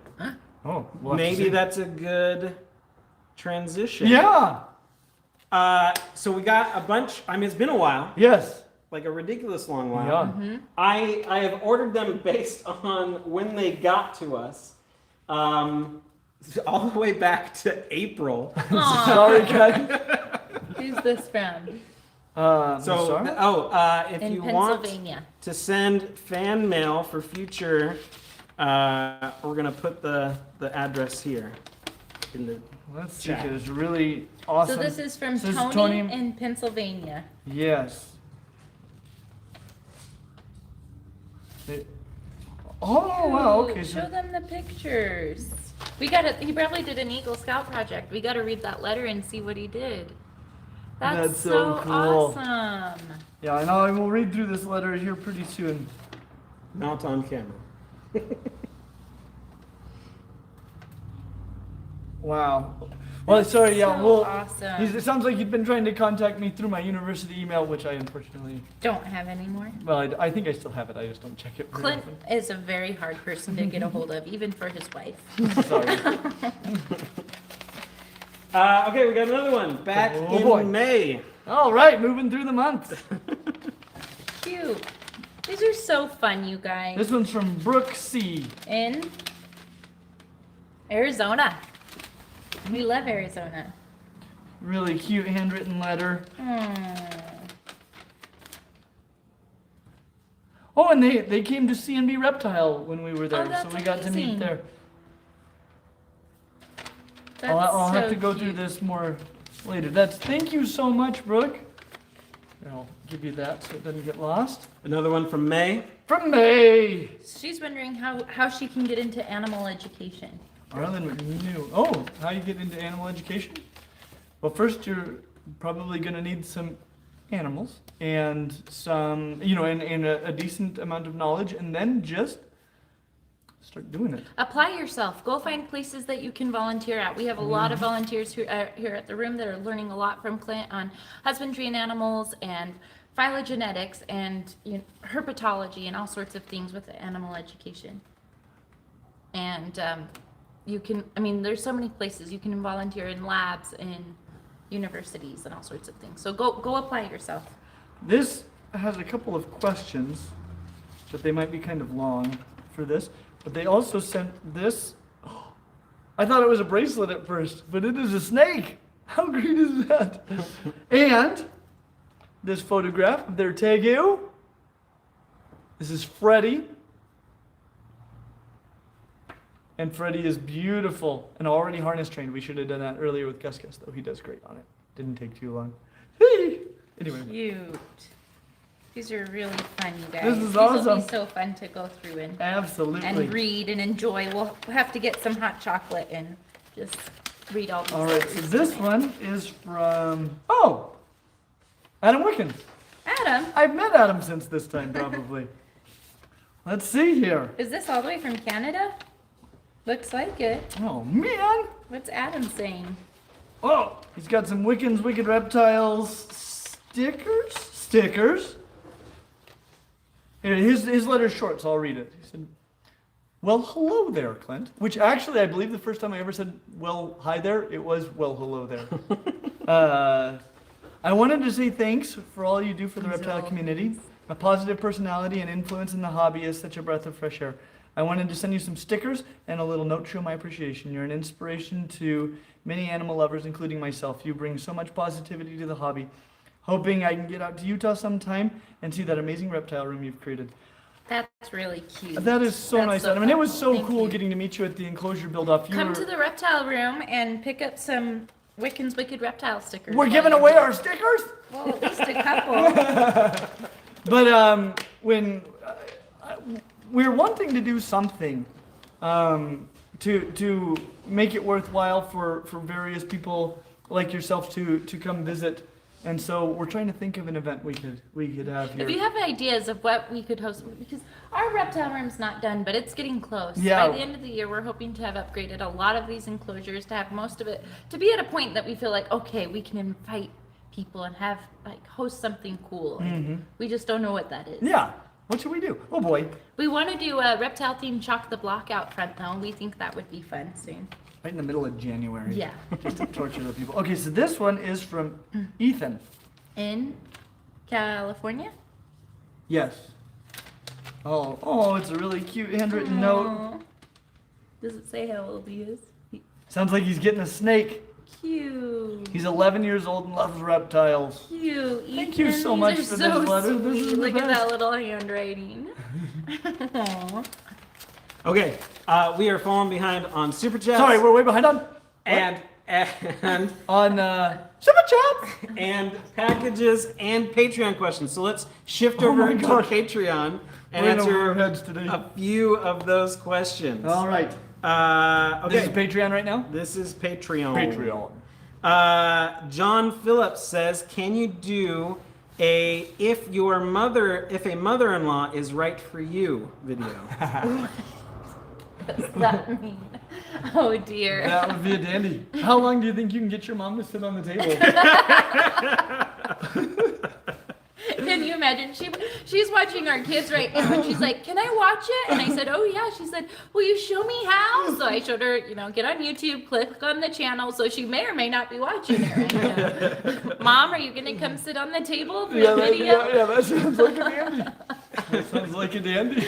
Oh, we'll have to Maybe see. that's a good transition. Yeah. So we got a bunch. I mean, it's been a while, Yes. like a ridiculous long while. Yeah. I have ordered them based on when they got to us, all the way back to April. Aw, Sorry, guys. who's this from? So, sorry? if In you want Pennsylvania. to send fan mail for future, we're gonna put the address here in the. Let's see. Chat. It's really awesome. So this is from So this is Tony in Pennsylvania. Yes. Oh, wow, okay. Show them the pictures. He probably did an Eagle Scout project. We gotta read that letter and see what he did. That's so cool. Awesome. Yeah, I know. I will read through this letter here pretty soon. Not on camera. Wow. Well, sorry, yeah, so awesome. It sounds like you've been trying to contact me through my university email, which I unfortunately Don't have anymore. Well, I think I still have it. I just don't check it. very Clint is a very hard person to get a hold of, even for his wife. often. Sorry. Okay, we got another one. Back Oh, in boy. May. All right, moving through the months. Cute. These are so fun, you guys. This one's from Brooke C. In Arizona. We love Arizona. Really cute handwritten letter. Oh, and they came to C&B Reptile when we were there, Oh, that's so we got to amazing. meet there. That's I'll have so to go through cute. this more later. Thank you so much, Brooke. I'll give you that so it doesn't get lost. Another one from May. From May. She's wondering how she can get into animal education. Arlen McNew. Oh, how you get into animal education? Well, first you're probably going to need some animals and some, and a decent amount of knowledge, and then just start doing it. Apply yourself. Go find places that you can volunteer at. We have a lot of volunteers here at the room that are learning a lot from Clint on husbandry and animals and phylogenetics and herpetology and all sorts of things with animal education. And there's so many places you can volunteer in labs, in universities, and all sorts of things. So go apply yourself. This has a couple of questions, but they might be kind of long for this. But they also sent this. I thought it was a bracelet at first, but it is a snake. How great is that? And this photograph of their tegu. This is Freddie. And Freddie is beautiful and already harness trained. We should have done that earlier with Gus, though. He does great on it. Didn't take too long. Anyway. Cute. These are really fun, you guys. This is These will awesome. be so fun to go through and Absolutely. read and enjoy. We'll have to get some hot chocolate and just read all these. All right, so stories this tonight. one is from, Adam Wickens. Adam, I've met Adam since this time, probably. Let's see here. is this all the way from Canada? Looks like it. Oh, man. What's Adam saying? Oh, he's got some Wickens Wicked Reptiles stickers. Here, his letter's short, so I'll read it. He said, well, hello there, Clint. Which actually, I believe the first time I ever said, well, hi there, it was, well, hello there. I wanted to say thanks for all you do for the reptile community. A positive personality and influence in the hobby is such a breath of fresh air. I wanted to send you some stickers and a little note to show my appreciation. You're an inspiration to many animal lovers, including myself. You bring so much positivity to the hobby. Hoping I can get out to Utah sometime and see that amazing reptile room you've created. That's really cute. That is so That's nice. so Adam. And it fun. was so Thank cool you. getting to meet you at the enclosure build-off. Come to the reptile room and pick up some Wickens Wicked Reptile stickers. We're while giving you're away here. our stickers? Well, at least a couple. But when we're wanting to do something to make it worthwhile for various people like yourself to come visit, and so we're trying to think of an event we could have here. If you have ideas of what we could host, because our reptile room's not done, but it's getting close. Yeah. By the end of the year, we're hoping to have upgraded a lot of these enclosures, to have most of it, to be at a point that we feel like, okay, we can invite people and have, host something cool. And we just don't know what that is. Yeah. What should we do? Oh boy. We want to do a reptile themed Chalk the Block out front, though. We think that would be fun soon. Right in the middle of January. Yeah. Just to torture the people. Okay, so this one is from Ethan. In California? Yes. Oh, it's a really cute handwritten note. Aw. Does it say how old he is? Sounds like he's getting a snake. Cute. He's 11 years old and loves reptiles. Cute. Thank you Ethan. so much These for are this so letter. This is sweet. the Look at best. that little handwriting. Aw. Okay, we are falling behind on Super Chats. Sorry, we're way behind on. And and On Super Chat. and packages and Patreon questions. So let's shift Oh over my to gosh. Patreon and We're in over our answer heads today. a few of those questions. All right. Okay. This is Patreon right now? This is Patreon. Patreon. John Phillips says, "Can you do a if a mother-in-law is right for you video?" What does that mean? Oh dear. That would be a dandy. How long do you think you can get your mom to sit on the table? Can you imagine? She's watching our kids right now, and she's like, "Can I watch it?" And I said, "Oh yeah." She said, "Will you show me how?" So I showed her, get on YouTube, click on the channel. So she may or may not be watching it right now. Mom, are you gonna come sit on the table for the video? That sounds like a dandy. That sounds like a dandy.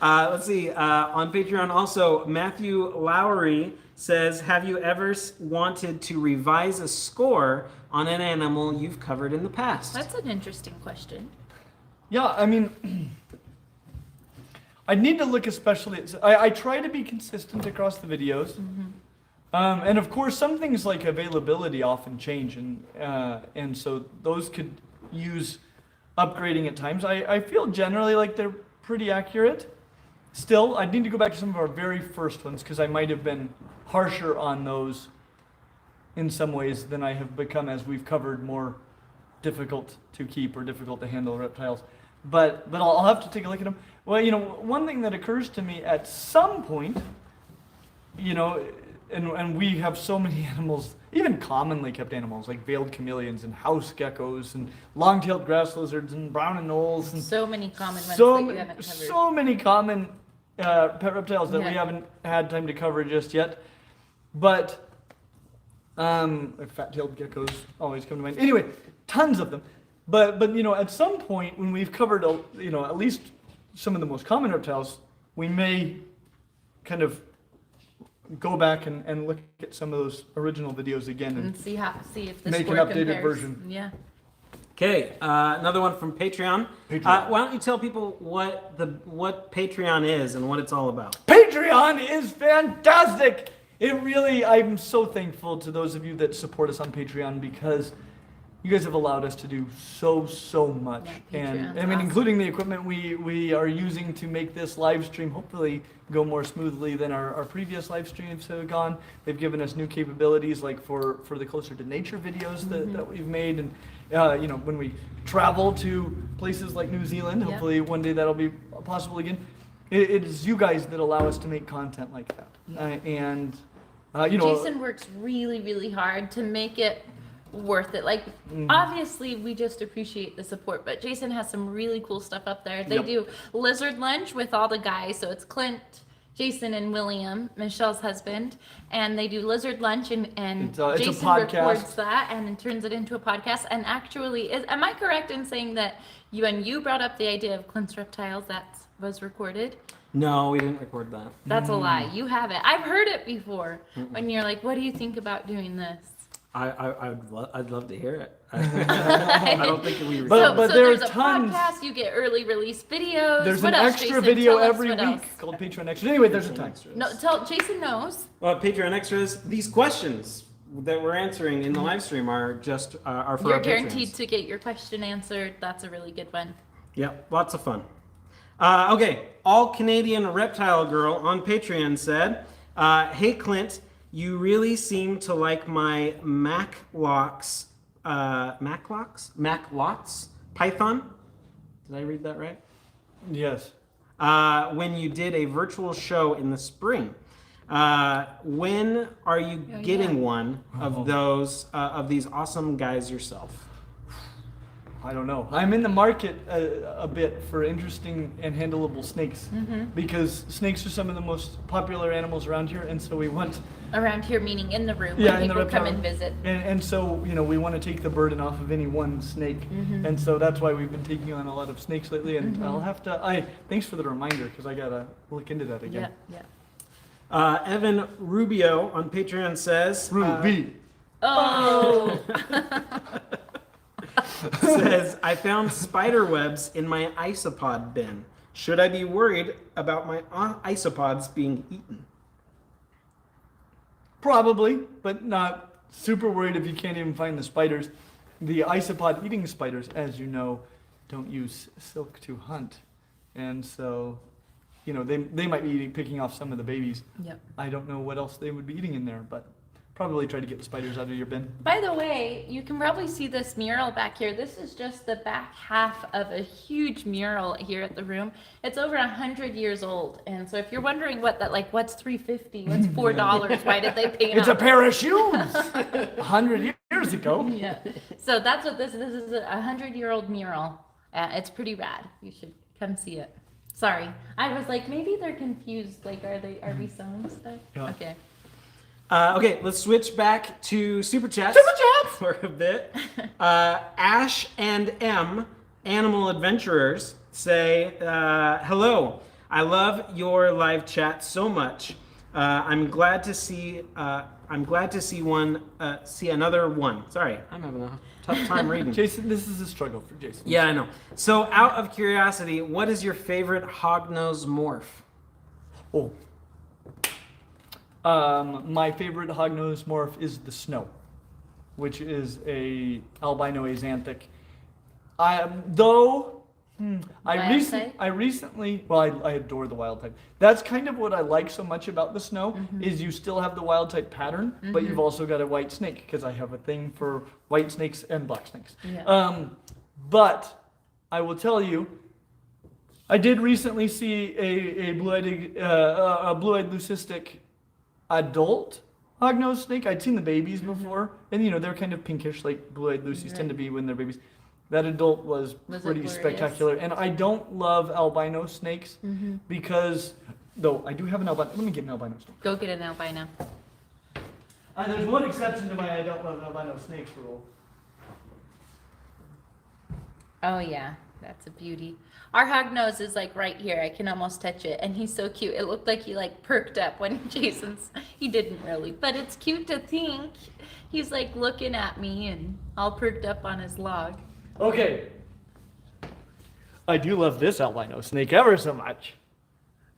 Let's see. On Patreon, also Matthew Lowry says, "Have you ever wanted to revise a score on an animal you've covered in the past?" That's an interesting question. Yeah, I mean, I need to look especially. I try to be consistent across the videos, and of course, some things like availability often change, and so those could use upgrading at times. I feel generally like they're pretty accurate. Still, I'd need to go back to some of our very first ones because I might have been harsher on those in some ways than I have become as we've covered more difficult to keep or difficult to handle reptiles. But I'll have to take a look at them. Well, one thing that occurs to me at some point, and we have so many animals, even commonly kept animals like veiled chameleons and house geckos and long-tailed grass lizards and brown and knolls and So many common ones that you haven't covered. so many common pet reptiles that we Yeah. haven't had time to cover just yet. But fat-tailed geckos always come to mind. Anyway, tons of them. But at some point when we've covered at least some of the most common reptiles, we may kind of go back and look at some of those original videos again And see if the make an score updated compares. version. Yeah. Okay, another one from Patreon. Patreon. Why don't you tell people what Patreon is and what it's all about? Patreon is fantastic. I'm so thankful to those of you that support us on Patreon because you guys have allowed us to do so much. Yeah, And Patreon's I mean, awesome. including the equipment we are using to make this live stream hopefully go more smoothly than our previous live streams have gone. They've given us new capabilities like for the closer to nature videos that we've made. And when we travel to places like New Zealand, Yep. hopefully one day that'll be possible again. It is you guys that allow us to make content like that. Jason works really, really hard to make it worth it. Like, obviously, we just appreciate the support, but Jason has some really cool stuff up there. They Yep. do lizard lunch with all the guys, so it's Clint, Jason, and William, Michelle's husband, and they do lizard lunch, and It's a Jason podcast. records that and turns it into a podcast. And actually, am I correct in saying that when you brought up the idea of Clint's Reptiles, that was recorded? No, we didn't record that. That's a lie. You have it. I've heard it before. When you're like, "What do you think about doing this?" I'd love to hear it. I don't think we recorded. But so there there's are a tons. podcast. You get early release videos. There's what an else, extra Jason? video Tell us every what week else. called Patreon Extra. Anyway, there's a ton. No, tell Jason knows. Well, Patreon extras. These questions that we're answering in the live stream are just are for You're our guaranteed patrons. to get your question answered. That's a really good one. Yep, lots of fun. Okay, All Canadian Reptile Girl on Patreon said, "Hey Clint, you really seem to like my Maclots python. Did I read that right? Yes. When you did a virtual show in the spring. When are you getting one of those of these awesome guys yourself?" I don't know. I'm in the market a bit for interesting and handleable snakes because snakes are some of the most popular animals around here, and so we want. Around here, meaning in the room Yeah, when in the people come reptile and visit. And so we want to take the burden off of any one snake, and so that's why we've been taking on a lot of snakes lately. And I'll have to. Thanks for the reminder because I gotta look into that again. Yeah. Evan Rubio on Patreon says, Ruby. Oh. says, "I found spider webs in my isopod bin. Should I be worried about my isopods being eaten?" Probably, but not super worried if you can't even find the spiders. The isopod eating spiders, as you know, don't use silk to hunt. And so, you know, they might be picking off some of the babies. Yep. I don't know what else they would be eating in there, but probably try to get the spiders out of your bin. By the way, you can probably see this mural back here. This is just the back half of a huge mural here at the room. It's over 100 years old. And so if you're wondering what that, like, what's $3.50? What's $4? Why did they paint It's a up? pair of shoes! 100 years ago. Yeah. So that's what this is a 100-year-old mural. It's pretty rad. You should come see it. Sorry. I was like, maybe they're confused. Like, are we selling stuff? Yeah. Okay. Okay, let's switch back to Super Chats. For a bit. Ash and M, Animal Adventurers, say, hello. I love your live chat so much. I'm glad to see another one. Sorry, I'm having a tough time reading. Jason, this is a struggle for Jason. Yeah, I know. So, out of curiosity, what is your favorite hognose morph? Oh. My favorite hognose morph is the snow, which is a albino axanthic. I recently, well, I adore the wild type. That's kind of what I like so much about the snow, is you still have the wild type pattern, but you've also got a white snake, because I have a thing for white snakes and black snakes. Yeah. But I will tell you, I did recently see a blue-eyed leucistic adult hognose snake. I'd seen the babies before, and you know, they're kind of pinkish, like blue-eyed lucies tend to be when they're babies. That adult was it pretty glorious? spectacular, and I don't love albino snakes because, though I do have an albino. Let me get an albino snake. Go get an albino. There's one exception to my I don't love albino snakes rule. Oh yeah, that's a beauty. Our hognose is like right here. I can almost touch it, and he's so cute. It looked like he like perked up when he didn't really, but it's cute to think. He's like looking at me and all perked up on his log. Okay. I do love this albino snake ever so much.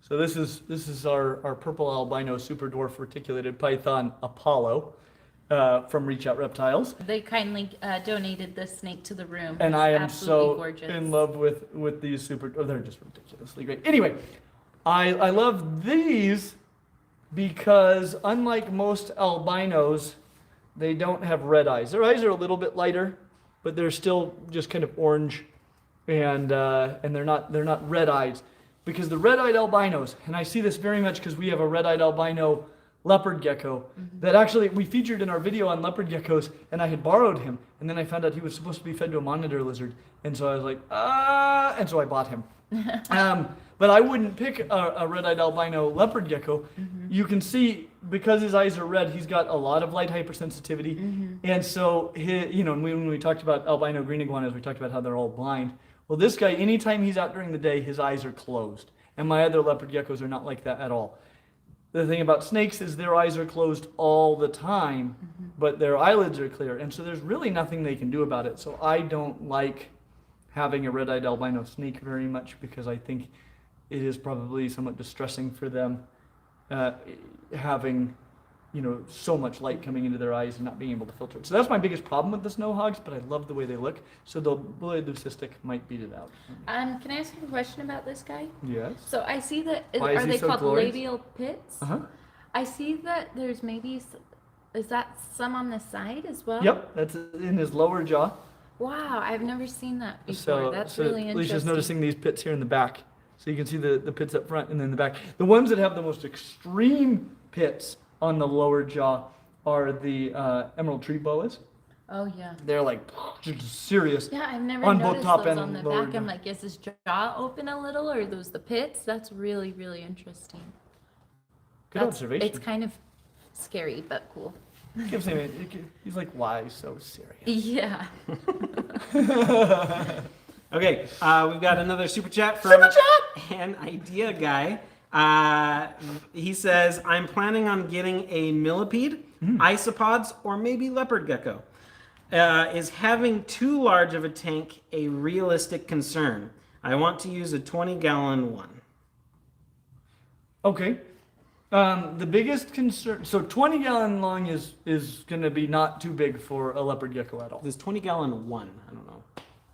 So this is our purple albino super dwarf reticulated python Apollo from Reach Out Reptiles. They kindly donated this snake to the room. And It's I am absolutely so gorgeous. in love with these super, oh, they're just ridiculously great. Anyway, I love these because unlike most albinos, they don't have red eyes. Their eyes are a little bit lighter, but they're still just kind of orange, and they're not red eyes. Because the red-eyed albinos, and I see this very much because we have a red-eyed albino leopard gecko that actually we featured in our video on leopard geckos, and I had borrowed him, and then I found out he was supposed to be fed to a monitor lizard, and so I was like, and so I bought him. But I wouldn't pick a red-eyed albino leopard gecko. You can see, because his eyes are red, he's got a lot of light hypersensitivity, and so when we talked about albino green iguanas, we talked about how they're all blind. Well, this guy, anytime he's out during the day, his eyes are closed. And my other leopard geckos are not like that at all. The thing about snakes is their eyes are closed all the time, but their eyelids are clear. And so there's really nothing they can do about it. So I don't like having a red-eyed albino snake very much because I think it is probably somewhat distressing for them having so much light coming into their eyes and not being able to filter it. So that's my biggest problem with the snow hogs, but I love the way they look. So the blue-eyed leucistic might beat it out. Can I ask you a question about this guy? Yes. So I see that, Why is are he they so called glorious? labial pits? Uh-huh. I see that there's maybe, is that some on the side as well? Yep, that's in his lower jaw. Wow, I've never seen that before. That's really interesting. Alicia's noticing these pits here in the back. So you can see the pits up front and then the back. The ones that have the most extreme pits on the lower jaw are the emerald tree boas. Oh yeah. They're like just serious. Yeah, I've never on both noticed top those and on the lower back. jaw. I'm like, is his jaw open a little, or are those the pits? That's really, really interesting. Good observation. It's kind of scary, but cool. Gives him he's like, why so serious? Yeah. Okay, we've got another super chat from an idea guy. He says, I'm planning on getting a millipede, isopods, or maybe leopard gecko. Is having too large of a tank a realistic concern? I want to use a 20-gallon one. Okay. The biggest concern, so 20-gallon long is going to be not too big for a leopard gecko at all. There's 20-gallon one. I don't know.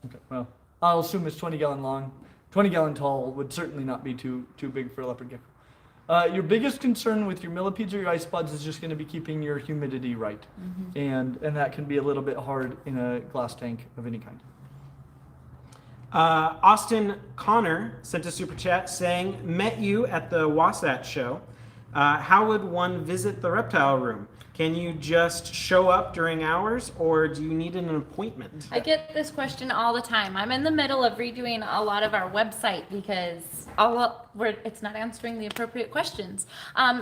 Okay, well, I'll assume it's 20-gallon long. 20-gallon tall would certainly not be too big for a leopard gecko. Your biggest concern with your millipedes or your isopods is just going to be keeping your humidity right, and that can be a little bit hard in a glass tank of any kind. Austin Connor sent a super chat saying, met you at the Wasatch show. How would one visit the reptile room? Can you just show up during hours, or do you need an appointment? I get this question all the time. I'm in the middle of redoing a lot of our website because it's not answering the appropriate questions.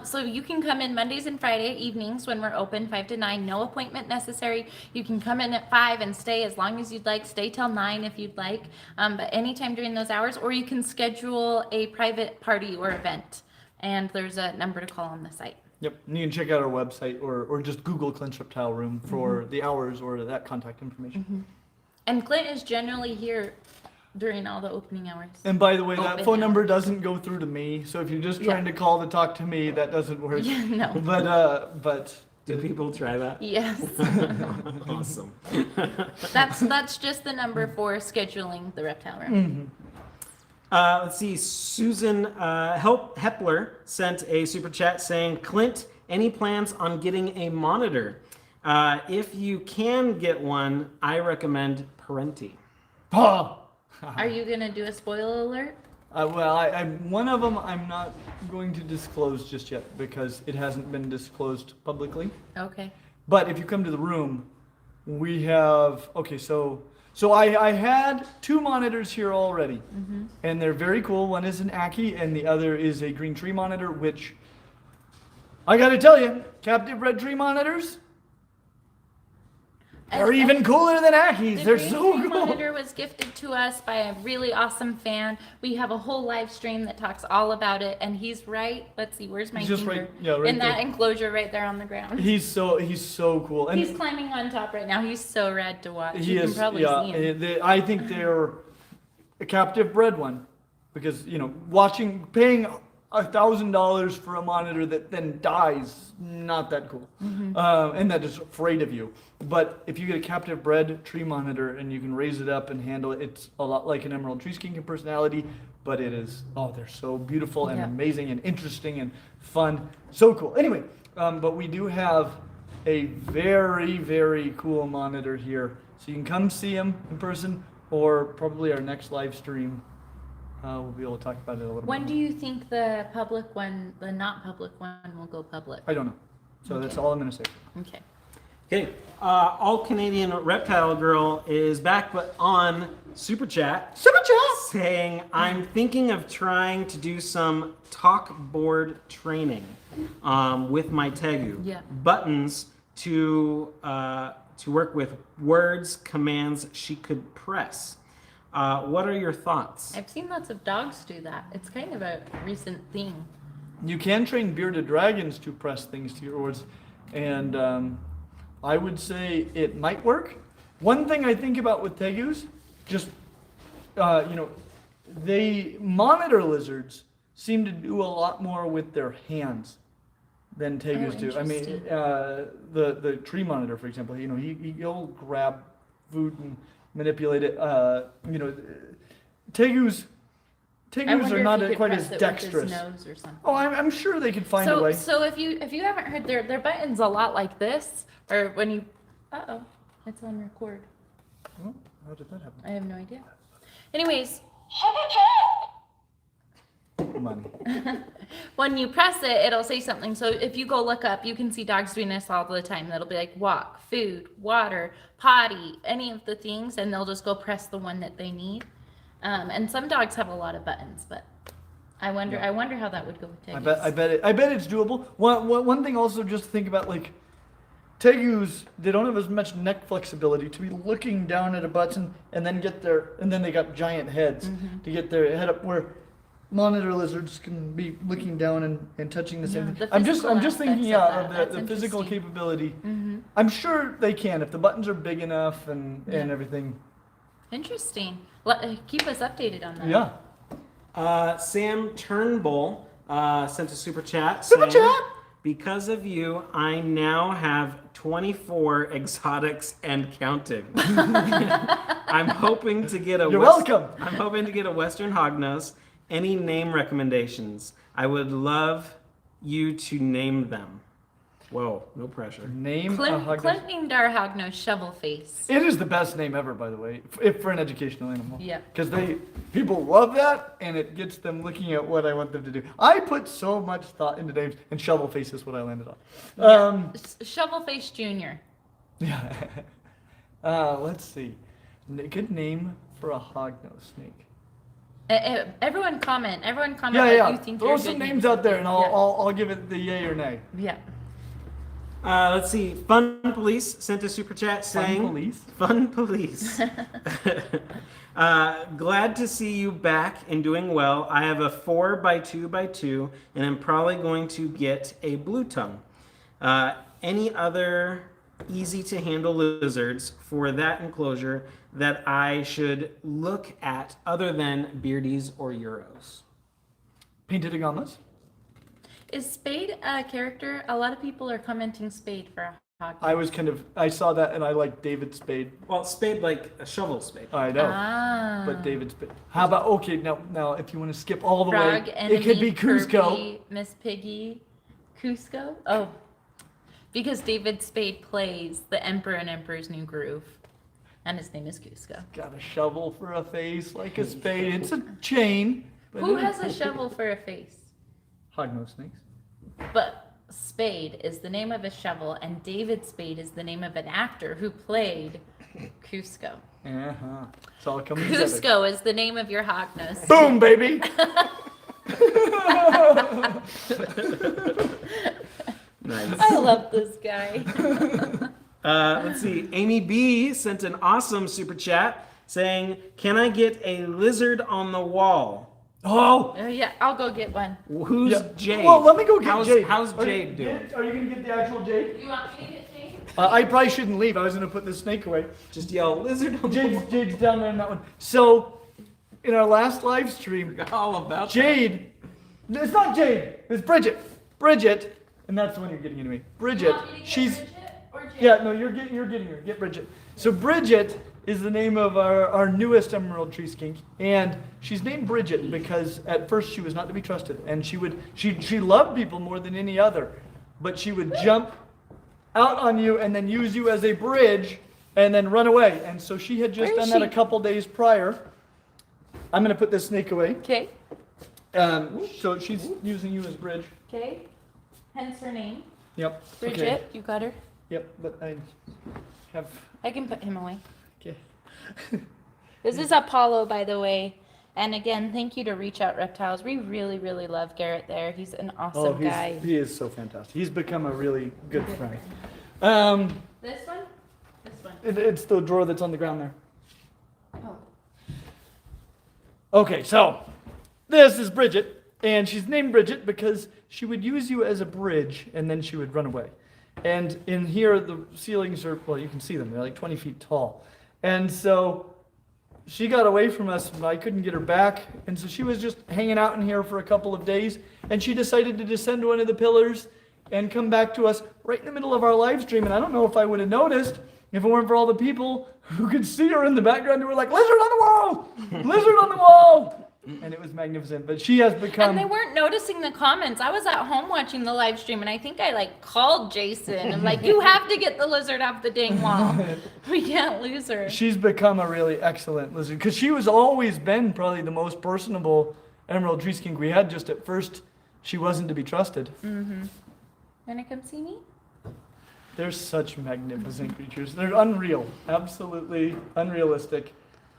So you can come in Mondays and Friday evenings when we're open 5 to 9. No appointment necessary. You can come in at 5 and stay as long as you'd like. Stay till 9 if you'd like. But anytime during those hours, or you can schedule a private party or event. And there's a number to call on the site. Yep, and you can check out our website or just Google Clint's Reptile Room for the hours or that contact information. And Clint is generally here during all the opening hours. And by the way, that Open phone number hours. doesn't go through to me, so if you're just trying to call to talk to me, that doesn't work. Yeah, no. But Do people try that? Yes. Awesome. That's just the number for scheduling the reptile room. Let's see. Susan Hepler sent a super chat saying, Clint, any plans on getting a monitor? If you can get one, I recommend Parenti. oh, Are you gonna do a spoiler alert? well, one of them I'm not going to disclose just yet because it hasn't been disclosed publicly. Okay. But if you come to the room, we have So I had 2 monitors here already, and they're very cool. One is an Aki, and the other is a green tree monitor, which I gotta tell you, captive bred tree monitors are even cooler than Akis. The They're green so tree cool. monitor was gifted to us by a really awesome fan. We have a whole live stream that talks all about it, and he's right. Let's see, where's my He's just finger? right- yeah, right in that there. enclosure right there on the ground. He's so cool, and He's climbing on top right now. He's so rad to watch. he You is. can probably Yeah, see him. I think they're a captive bred one, because paying $1,000 for a monitor that then dies, not that cool, and that is afraid of you. But if you get a captive bred tree monitor and you can raise it up and handle it, it's a lot like an emerald tree skink in personality, but it is, they're so beautiful and Yeah. amazing and interesting and fun, so cool. Anyway, but we do have a very, very cool monitor here, so you can come see him in person, or probably our next live stream. We'll be able to talk about it a little bit. When do you think the public one, the not public one, will go public? I don't know. So that's all I'm going to say. Okay. Okay. All Canadian Reptile Girl is back, but on Super Chat. Super chat! Saying, I'm thinking of trying to do some talk board training with my Tegu. Yeah. Buttons to work with words, commands she could press. What are your thoughts? I've seen lots of dogs do that. It's kind of a recent thing. You can train bearded dragons to press things to your words, and I would say it might work. One thing I think about with tegus, just they monitor lizards seem to do a lot more with their hands than tegus do. I mean, interesting. the tree monitor, for example, he'll grab food and manipulate it. Tegus I wonder are if not you could quite press as it dexterous. with his nose or something. Oh, I'm sure they could find a way. So if you haven't heard, their button's a lot like this, or when you, it's on record. Oh, how did that happen? I have no idea. Anyways, Money. when you press it, it'll say something. So if you go look up, you can see dogs doing this all the time. That'll be like walk, food, water, potty, any of the things, and they'll just go press the one that they need. And some dogs have a lot of buttons, but I wonder how that would go with tegus. I bet it's doable. One thing also just to think about, like, tegus, they don't have as much neck flexibility to be looking down at a button and then they got giant heads to get their head up, where monitor lizards can be looking down and touching the same Yeah, thing. the I'm just physical thinking aspects of that. of the That's physical interesting. capability. I'm sure they can if the buttons are big enough and Yeah. everything. Interesting. Keep us updated on that. Yeah. Sam Turnbull sent a super chat. Super saying, chat! Because of you, I now have 24 exotics and counting. I'm hoping to get a You're welcome. I'm hoping to get a Western Hognose. Any name recommendations? I would love you to name them. Whoa, no pressure. Name a Clint, Hognose. Clint named our Hognose Shovel Face. It is the best name ever, by the way, if for an educational animal. Yeah. Because people love that, and it gets them looking at what I want them to do. I put so much thought into names, and Shovel Face is what I landed on. Shovel Face Jr. Yeah. Let's see. Good name for a hognose snake. Everyone comment. Everyone comment Yeah, what yeah. you think Throw your some good names out there, and Yeah. I'll give it the yay or nay. Yeah. Let's see. Fun Police sent a super chat saying, Police? Fun Police. Glad to see you back and doing well. I have a 4x2x2, and I'm probably going to get a blue tongue. Any other easy to handle lizards for that enclosure that I should look at other than beardies or euros? Painted iguanas? Is Spade a character? A lot of people are commenting Spade for a Hognose. I saw that, and I like David Spade. Well, spade like a shovel spade. I know. Ah. But David Spade. How about, okay, now if you want to skip all the Frog, way, Enemy, it could be Cusco. Kirby, Miss Piggy, Cusco? Oh. Because David Spade plays the Emperor in Emperor's New Groove. And his name is Cusco. Got a shovel for a face like a spade. It's a chain. But Who it- has a shovel for a face? Hognose snakes. But Spade is the name of a shovel, and David Spade is the name of an actor who played Cusco. Uh-huh. It's all coming together. Cusco is the name of your Hognose. Boom, baby! Nice. I love this guy. Let's see. Amy B sent an awesome super chat saying, "Can I get a lizard on the wall?" Oh! Yeah, I'll go get one. Who's Yeah. Jade? Well, let me go get Jade. How's Are you- Jade doing? Are you going to get the actual Jade? You want me to get Jade? I probably shouldn't leave. I was going to put this snake away. Just yell, "Lizard on the wall." Jade's down there in that one. So, in our last live stream, All about Jade, it's not Jade, it's Bridget. Bridget, and that's the one you're getting into me. Bridget, she's, yeah, no, you're getting her. Get Bridget. So Bridget is the name of our newest emerald tree skink, and she's named Bridget because at first she was not to be trusted, and she loved people more than any other, but she would jump out on you and then use you as a bridge and then run away. And so she had just Where done is that a she? couple days prior. I'm gonna put this snake away. Okay. So she's using you as bridge. Okay. Hence her name. Yep. Bridget, Okay. you got her. Yep. But I have. I can put him away. Okay. This is Apollo, by the way. And again, thank you to Reach Out Reptiles. We really, really love Garrett there. He's an awesome guy. He is so fantastic. He's become a really good friend. This one? This one. It's the drawer that's on the ground there. Oh. Okay, so this is Bridget, and she's named Bridget because she would use you as a bridge, and then she would run away. And in here, the ceilings are, well, you can see them. They're like 20 feet tall. And so she got away from us, and I couldn't get her back. And so she was just hanging out in here for a couple of days, and she decided to descend one of the pillars and come back to us right in the middle of our live stream. And I don't know if I would have noticed if it weren't for all the people who could see her in the background who were like, "Lizard on the wall! Lizard on the wall!" And it was magnificent. But she has become... And they weren't noticing the comments. I was at home watching the live stream, and I think I called Jason and you have to get the lizard off the dang wall. We can't lose her. She's become a really excellent lizard because she was always been probably the most personable emerald tree skink we had. Just at first, she wasn't to be trusted. Mm-hmm. Wanna come see me? They're such magnificent creatures. They're unreal, absolutely unrealistic.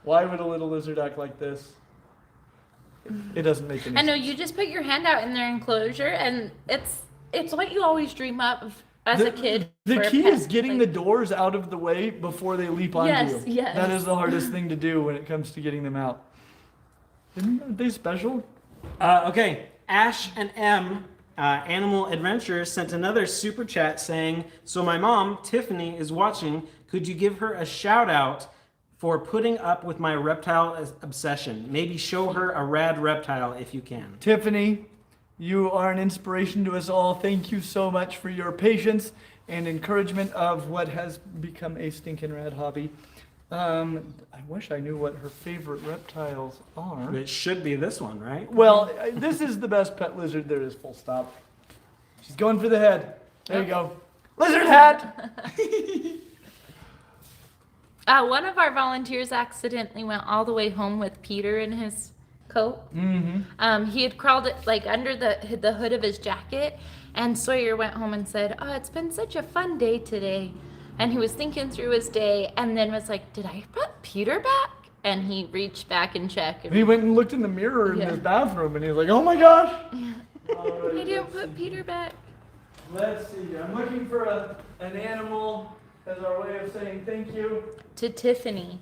Why would a little lizard act like this? It doesn't make any I sense. know, you just put your hand out in their enclosure, and it's what you always dream of as a kid. The for a key pet. is getting the doors out of the way before they leap onto Yes, you. yes. That is the hardest thing to do when it comes to getting them out. Aren't they special? Okay, Ash and M, Animal Adventures, sent another super chat saying, "So my mom, Tiffany, is watching. Could you give her a shout out for putting up with my reptile obsession? Maybe show her a rad reptile if you can." Tiffany, You are an inspiration to us all. Thank you so much for your patience and encouragement of what has become a stinking rad hobby. I wish I knew what her favorite reptiles are. It should be this one, right? Well, this is the best pet lizard there is, full stop. She's going for the head. There you go. Lizard hat! One of our volunteers accidentally went all the way home with Peter in his coat. Mm-hmm. He had crawled it like under the hood of his jacket, and Sawyer went home and said, "Oh, it's been such a fun day today." And he was thinking through his day, and then was like, "Did I put Peter back?" And he reached back and checked. And He went and looked in the mirror in Yeah. his bathroom, and he was like, "Oh my gosh!" I didn't put Peter back. Let's see. I'm looking for an animal as our way of saying thank you. To Tiffany.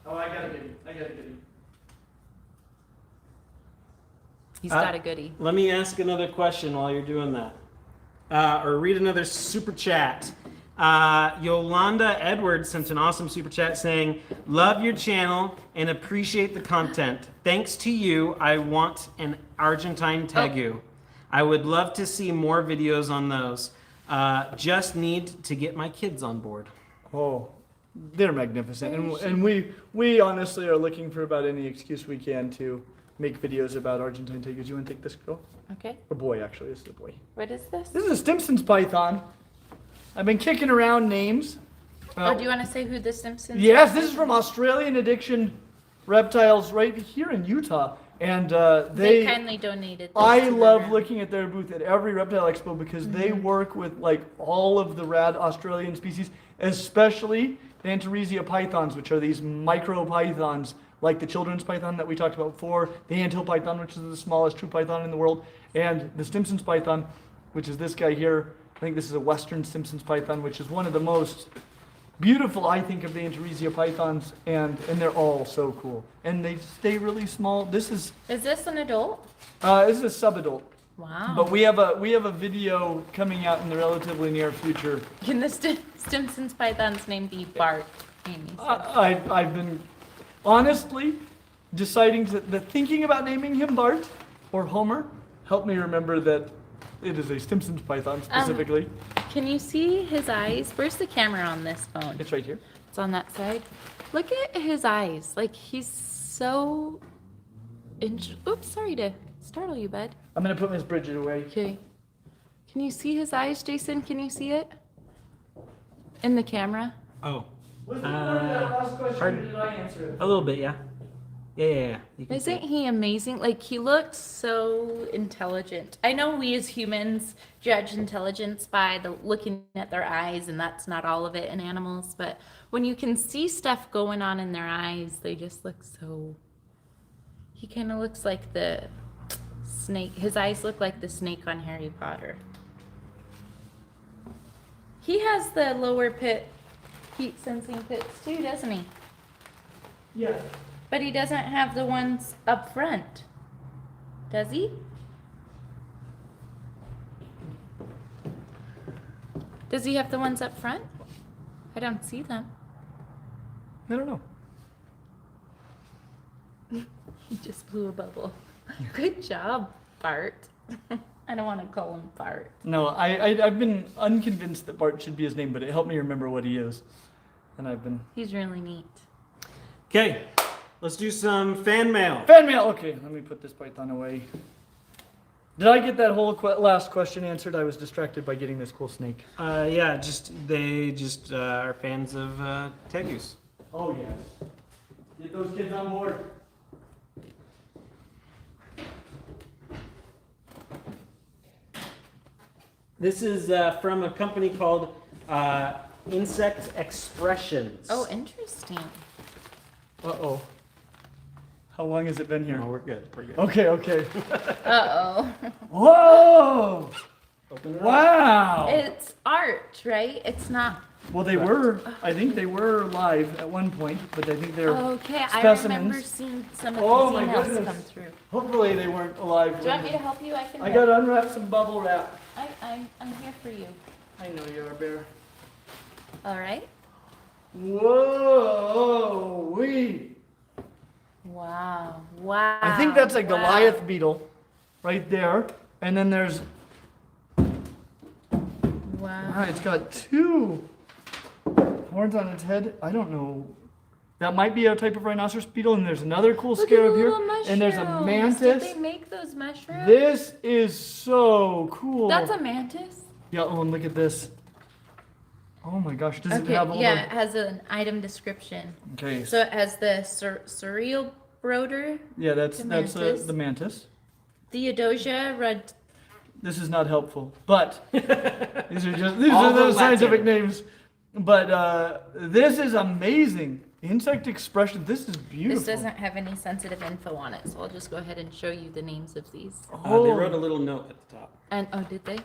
Oh, I got a goodie. He's got a goodie. Let me ask another question while you're doing that. Or read another super chat. Yolanda Edwards sent an awesome super chat saying, "Love your channel and appreciate the content. Thanks to you, I want an Argentine tegu. I would love to see more videos on those. Just need to get my kids on board." Oh, they're magnificent, and we honestly are looking for about any excuse we can to make videos about Argentine tigers. You want to take this girl? Okay. Or boy, actually, this is a boy. What is this? This is a Stimson's python. I've been kicking around names. Oh, do you want to say who the Simpsons? Yes, this is from Australian Addiction Reptiles right here in Utah. And They kindly donated. This I to the love room. looking at their booth at every reptile expo because they work with like all of the rad Australian species, especially the Antaresia pythons, which are these micro pythons, like the children's python that we talked about before, the anthill python, which is the smallest true python in the world, and the Stimson's python, which is this guy here. I think this is a Western Stimson's python, which is one of the most beautiful, I think, of the Antaresia pythons, and they're all so cool. And they stay really small. This is this an adult? this is a subadult. Wow. But we have a video coming out in the relatively near future. Can the Simpsons python's name be Bart? Amy said. I've been honestly deciding thinking about naming him Bart or Homer helped me remember that it is a Stimson's python specifically. Can you see his eyes? Where's the camera on this phone? It's right here. It's on that side. Look at his eyes. Like he's so. Oops, sorry to startle you, bud. I'm gonna put Miss Bridget away. Okay. Can you see his eyes, Jason? Can you see it? In the camera? Oh, Was that last question, pardon? or did I answer it? a little bit, yeah. Yeah. You can see Isn't it. he amazing? Like he looks so intelligent. I know we as humans judge intelligence by looking at their eyes, and that's not all of it in animals. But when you can see stuff going on in their eyes, they just look so. He kind of looks like the snake. His eyes look like the snake on Harry Potter. He has the lower pit heat sensing pits too, doesn't he? Yeah. But he doesn't have the ones up front. Does he? Does he have the ones up front? I don't see them. I don't know. He just blew a bubble. Good job, Bart. I don't want to call him Bart. No, I've been unconvinced that Bart should be his name, but it helped me remember what he is. And I've been... He's really neat. Okay, let's do some fan mail. Fan mail! Okay, let me put this python away. Did I get that whole last question answered? I was distracted by getting this cool snake. Yeah, they just are fans of tegus. Oh, yes. Get those kids on board. This is from a company called Insect Expressions. Oh, interesting. Uh-oh. How long has it been here? No, we're good. We're good. Okay. Uh-oh. Whoa! Open it up. Wow! It's art, right? It's not. Well, I think they were live at one point, but I think they're Okay, I specimens. remember seeing some of Oh, these my emails goodness. come through. Hopefully they weren't alive. Do you want me to help you? I can. I help. gotta unwrap some bubble wrap. I'm here for you. I know you are, Bear. All right. Whoa! Wee! Wow. I think that's a Wow. Goliath Beetle, right there. And then there's, Wow. it's got 2 horns on its head. I don't know. That might be a type of rhinoceros beetle. And there's another cool Look at scarab the here. little And there's a mushrooms. mantis. Did they make those mushrooms? This is so cool. That's a mantis? Yeah, oh, and look at this. Oh my gosh, does it Okay, have all yeah, it has an item description. Okay. So it has the surreal broder, Yeah, that's the mantis. the mantis. Theodosia red. This is not helpful, but these are All the the scientific Latin. names. But this is amazing. Insect expression. This is beautiful. This doesn't have any sensitive info on it, so I'll just go ahead and show you the names of these. Oh, They wrote a little note at the top. And oh, did they?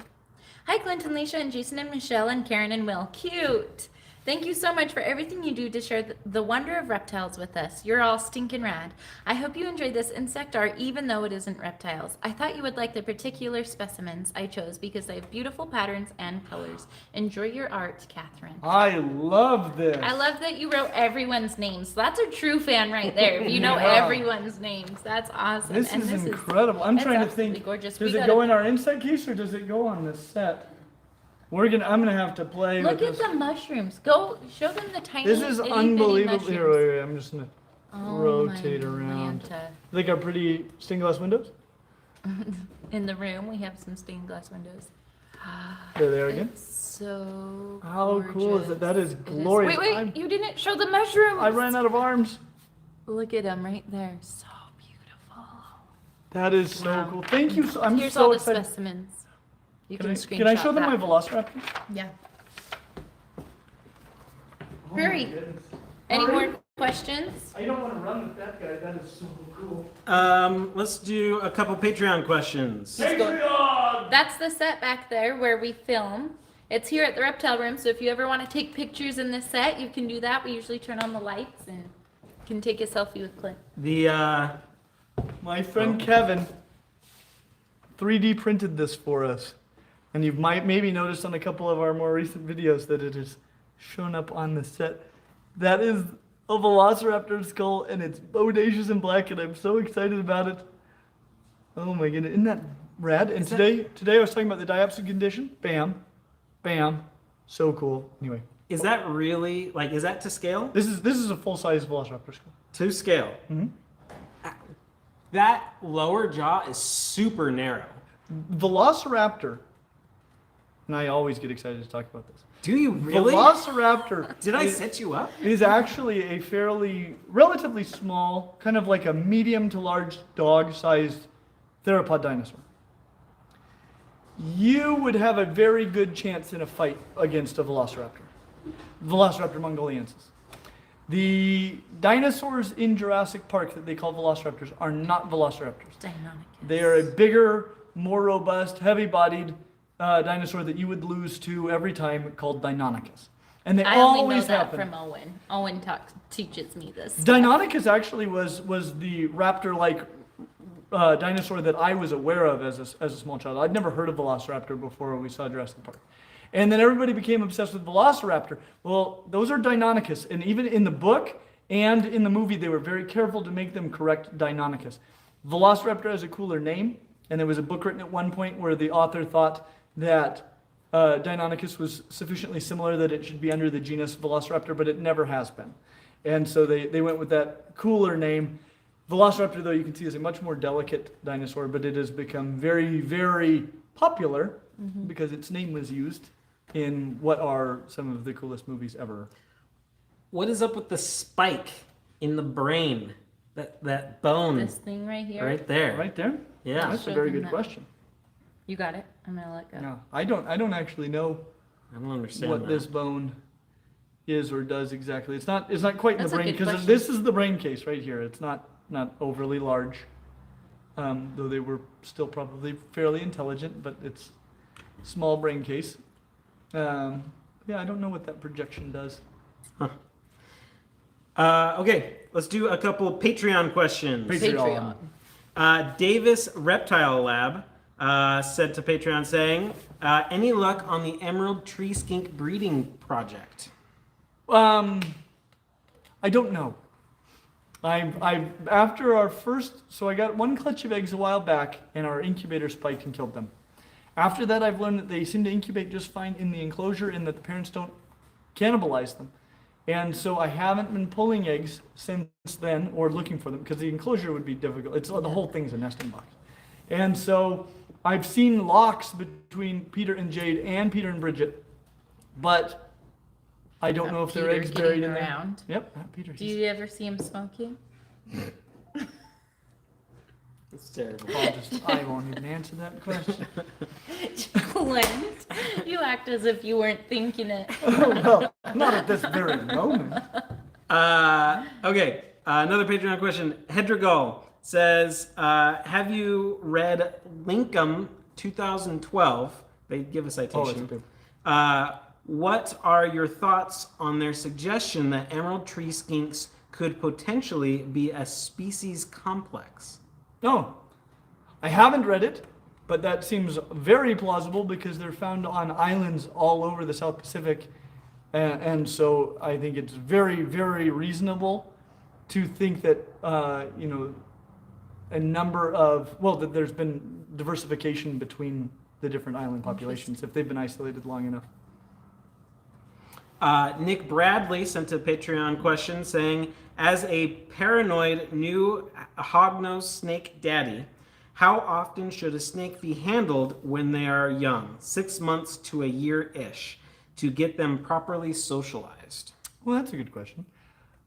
Hi, Clint and Leisha and Jason and Michelle and Karen and Will. Cute. Thank you so much for everything you do to share the wonder of reptiles with us. You're all stinking rad. I hope you enjoyed this insect art even though it isn't reptiles. I thought you would like the particular specimens I chose because they have beautiful patterns and colors. Enjoy your art, Catherine. I love this. I love that you wrote everyone's names. That's a true fan right there. If you know Yeah. everyone's names, that's awesome. This And is incredible. I'm it's trying to absolutely think. gorgeous. Does We it gotta- go in our insect case or does it go on this set? I'm gonna have to play Look with at this. the mushrooms. Go show them the tiny. This is itty bitty unbelievable. Here, mushrooms. wait, I'm just gonna Oh, rotate my around. Manta. They got pretty stained glass windows. In the room, we have some stained glass windows. There they are again. It's so. How cool is it? That is It glorious. Wait, I'm- you didn't show the mushrooms. I ran out of arms. Look at them right there. So beautiful. That is so Wow. cool. Thank you. I'm Here's so all the excited. specimens. You Can can, I, screenshot can I show them that. my velociraptor? Yeah. Oh my Hurry. goodness. Any Hurry. more questions? I don't want to run with that guy. That is so cool. Let's do a couple Patreon questions. Patreon! That's the set back there where we film. It's here at the Reptile Room, so if you ever want to take pictures in this set, you can do that. We usually turn on the lights and can take a selfie with Clint. The My friend Kevin 3D printed this for us. And you might maybe noticed on a couple of our more recent videos that it has shown up on the set. That is a velociraptor skull, and it's bodacious and black, and I'm so excited about it. Oh my goodness, isn't that rad? And today I was talking about the diapsid condition. Bam, bam, so cool. Anyway, is that really is that to scale? this is a full-size velociraptor skull. To scale. Mhm. That lower jaw is super narrow. Velociraptor, and I always get excited to talk about this. Do you really? Velociraptor. Did I is- set you up? is actually a relatively small, kind of like a medium to large dog-sized theropod dinosaur. You would have a very good chance in a fight against a velociraptor. Velociraptor mongoliensis. The dinosaurs in Jurassic Park that they call velociraptors are not velociraptors. Deinonychus. They are a bigger, more robust, heavy-bodied dinosaur that you would lose to every time called Deinonychus. And they I only know always that happen. from Owen. Owen teaches me this. Deinonychus actually was the raptor-like dinosaur that I was aware of as a small child. I'd never heard of Velociraptor before we saw Jurassic Park. And then everybody became obsessed with Velociraptor. Well, those are Deinonychus. And even in the book and in the movie, they were very careful to make them correct Deinonychus. Velociraptor has a cooler name. And there was a book written at one point where the author thought that Deinonychus was sufficiently similar that it should be under the genus Velociraptor, but it never has been. And so they went with that cooler name. Velociraptor, though, you can see is a much more delicate dinosaur, but it has become very, very popular because its name was used in what are some of the coolest movies ever. What is up with the spike in the brain? That bone This thing right here. right there. Right there? Yeah. That's a Show very them good that. question. You got it. I'm gonna let go. No, I don't actually know I don't understand what that. this bone is or does exactly. It's not quite in That's the a brain good because question. this is the brain case right here. It's not overly large, though they were still probably fairly intelligent, but it's small brain case. Yeah, I don't know what that projection does. Okay, let's do a couple Patreon questions. Patreon. Davis Reptile Lab said to Patreon saying, any luck on the Emerald Tree Skink breeding project? I don't know. I after our first, so I got one clutch of eggs a while back, and our incubator spiked and killed them. After that, I've learned that they seem to incubate just fine in the enclosure, and that the parents don't cannibalize them. And so I haven't been pulling eggs since then, or looking for them, because the enclosure would be difficult. It's the whole thing's a nesting box. And so I've seen locks between Peter and Jade and Peter and Bridget, but I don't know if there are Peter eggs getting buried in there. around. Yep, Peter. Do you ever see him smoking? It's terrible. I won't even answer that question. Clint, you act as if you weren't thinking it. Oh, well, not at this very moment. Okay, another Patreon question. Hedragal says, have you read Lincoln 2012? They give a citation. good. What are your thoughts on their suggestion that emerald tree skinks could potentially be a species complex? No, I haven't read it, but that seems very plausible because they're found on islands all over the South Pacific. And so I think it's very, very reasonable to think that, a number of, that there's been diversification between the different island populations if they've been isolated long enough. Nick Bradley sent a Patreon question saying, as a paranoid new hognose snake daddy, how often should a snake be handled when they are young, 6 months to a year-ish, to get them properly socialized? Well, that's a good question.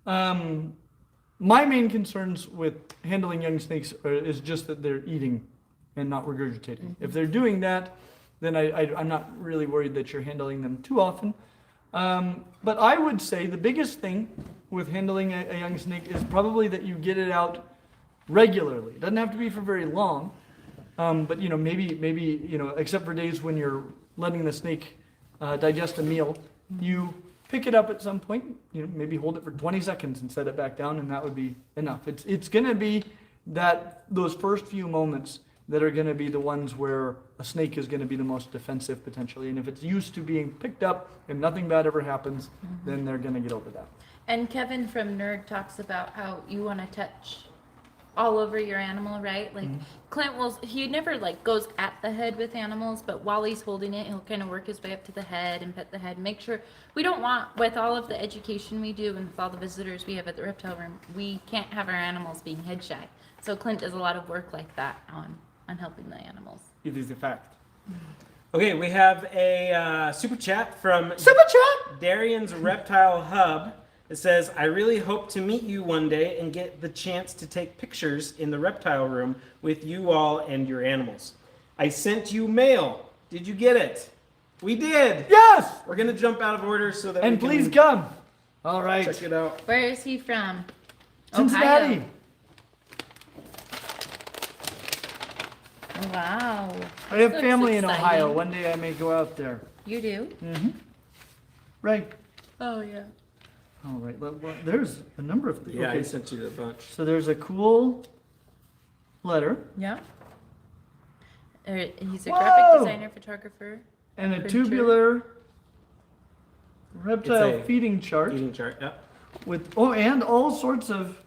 My main concerns with handling young snakes is just that they're eating and not regurgitating. Mm-hmm. If they're doing that, then I'm not really worried that you're handling them too often. But I would say the biggest thing with handling a young snake is probably that you get it out regularly. It doesn't have to be for very long, but maybe except for days when you're letting the snake digest a meal, you pick it up at some point. Maybe hold it for 20 seconds and set it back down, and that would be enough. It's going to be those first few moments that are going to be the ones where a snake is going to be the most defensive potentially. And if it's used to being picked up and nothing bad ever happens, then they're going to get over that. And Kevin from Nerd talks about how you want to touch all over your animal, right? Like Clint he never goes at the head with animals, but while he's holding it, he'll kind of work his way up to the head and pet the head. Make sure we don't want, with all of the education we do and with all the visitors we have at the reptile room, we can't have our animals being head shy. So Clint does a lot of work like that on helping the animals. It is a fact. Okay, we have a super chat from Darian's Reptile Hub. It says, I really hope to meet you one day and get the chance to take pictures in the reptile room with you all and your animals. I sent you mail. Did you get it? We did. Yes! We're going to jump out of order so that And we can please come. All right. check it out. Where is he from? Cincinnati. Ohio. Wow. I have Looks family in exciting. Ohio. One day I may go out there. You do? Right. Oh, yeah. All right. There's a number of things. Yeah, Okay. I sent you a bunch. So there's a cool letter Yeah. He's a Whoa! graphic designer, photographer. and a Printer. tubular reptile It's a feeding chart Eating chart, yeah. with and all sorts of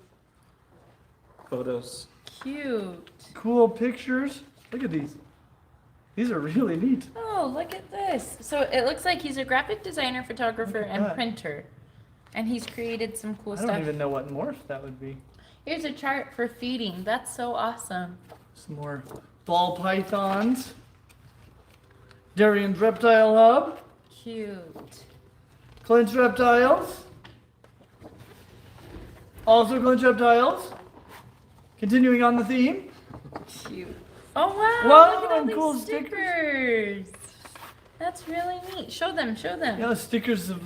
Photos. Cute. cool pictures. Look at these. These are really neat. Oh, look at this. So it looks like he's a graphic designer, photographer, Look at and that. printer. And he's created some cool I stuff. don't even know what morph that would be. Here's a chart for feeding. That's so awesome. Some more ball pythons. Darian's Reptile Hub. Cute. Clint's Reptiles. Also Clint's Reptiles. Continuing on the theme. Cute. Oh wow! Wow, Look at all and these cool stickers. That's really neat. Show them. Show them. Yeah, stickers of.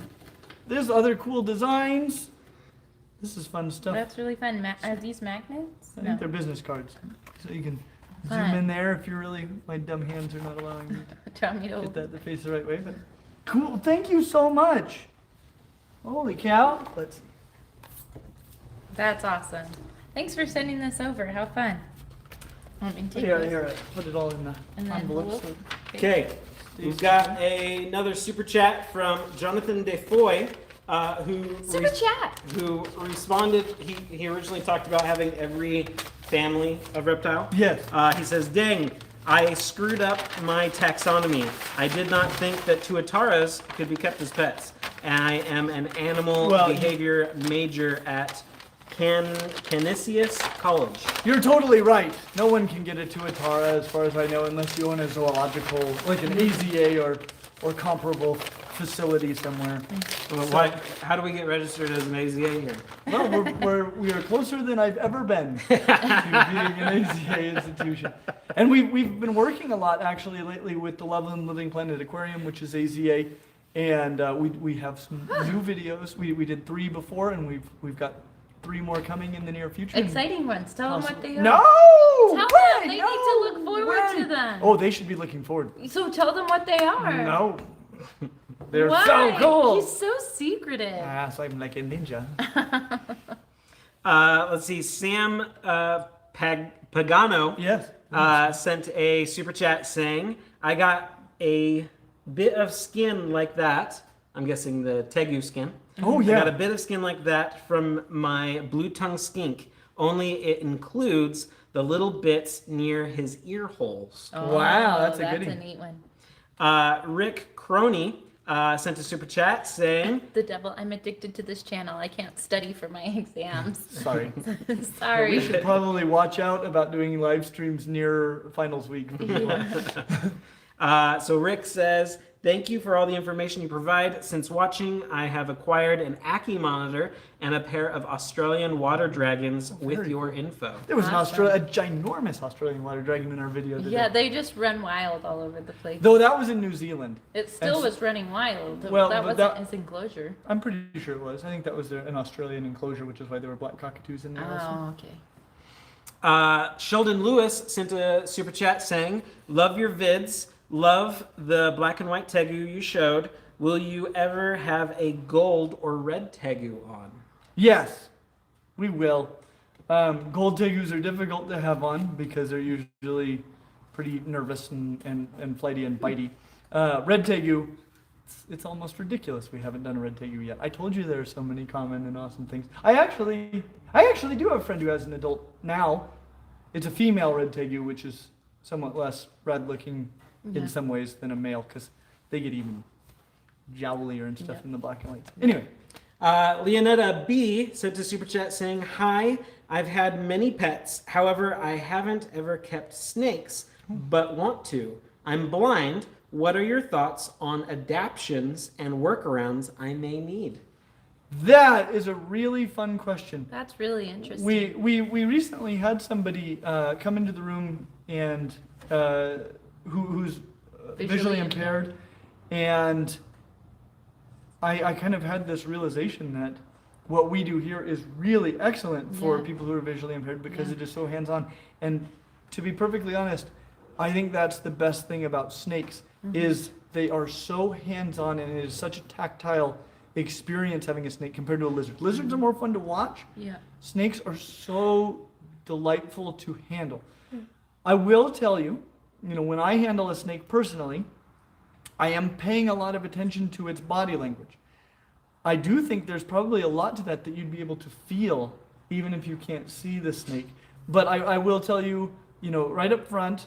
There's other cool designs. This is fun stuff. That's really fun. Are these magnets? I think they're business cards, so you can Fun. zoom in there if you're really. My dumb hands are not allowing me Tell me to to get that to face the right way. But cool. Thank you so much. Holy cow! Let's. That's awesome. Thanks for sending this over. How fun. Want me to take Here, this? here. Put it all in the In the envelope. envelope? so- Okay, we've got another super chat from Jonathan Defoy. Super chat. who responded. He originally talked about having every family of reptile. Yes. He says, "Dang, I screwed up my taxonomy. I did not think that tuataras could be kept as pets. And I am an animal behavior major at Canisius College." You're totally right. No one can get a tuatara, as far as I know, unless you own a zoological, like an AZA or comparable facility somewhere. Well, how do we get registered as an AZA here? Well, we are closer than I've ever been to being an AZA institution. And we've been working a lot, actually, lately with the Love and Living Planet Aquarium, which is AZA. And we have some new videos. We did 3 before, and we've got 3 more coming in the near future. Exciting ones. Tell them what they are. No! Tell them. They need to look forward to them. Oh, they should be looking forward. So tell them what they are. No. They're Why? so cool. He's so secretive. So I'm like a ninja. Let's see. Sam Pagano Yes. sent a super chat saying, "I got a bit of skin like that." I'm guessing the tegu skin. Oh, I yeah. got a bit of skin like that from my blue tongue skink. Only it includes the little bits near his ear holes. Wow, that's a goodie. That's a neat one. Rick Croney sent a super chat saying, The devil, I'm addicted to this channel. I can't study for my exams. Sorry. Sorry. We should probably watch out about doing live streams near finals week. So Rick says, "Thank you for all the information you provide. Since watching, I have acquired an Ackie monitor and a pair of Australian water dragons with your info." There was Awesome. a ginormous Australian water dragon in our video today. Yeah, they just run wild all over the place. Though that was in New Zealand. It still And- was running wild. Well, that but wasn't his enclosure. I'm pretty sure it was. I think that was an Australian enclosure, which is why there were black cockatoos in there also. Oh, okay. Sheldon Lewis sent a super chat saying, "Love your vids. Love the black and white tegu you showed. Will you ever have a gold or red tegu on?" Yes, we will. Gold tegus are difficult to have on because they're usually pretty nervous and flighty and bitey. Red tegu, it's almost ridiculous we haven't done a red tegu yet. I told you there are so many common and awesome things. I actually do have a friend who has an adult now. It's a female red tegu, which is somewhat less red looking in some ways than a male because they get even jowlier and stuff in the black and white. Anyway. Leonetta B sent a super chat saying, "Hi, I've had many pets. However, I haven't ever kept snakes, but want to. I'm blind. What are your thoughts on adaptions and workarounds I may need?" That is a really fun question. That's really interesting. We recently had somebody come into the room and who's visually impaired, and I kind of had this realization that what we do here is really excellent for people who are visually impaired because it is so hands-on. And to be perfectly honest, I think that's the best thing about snakes is they are so hands-on, and it is such a tactile experience having a snake compared to a lizard. Lizards are more fun to watch. Yeah. Snakes are so delightful to handle. I will tell you, when I handle a snake personally, I am paying a lot of attention to its body language. I do think there's probably a lot to that you'd be able to feel even if you can't see the snake. But I will tell you, right up front,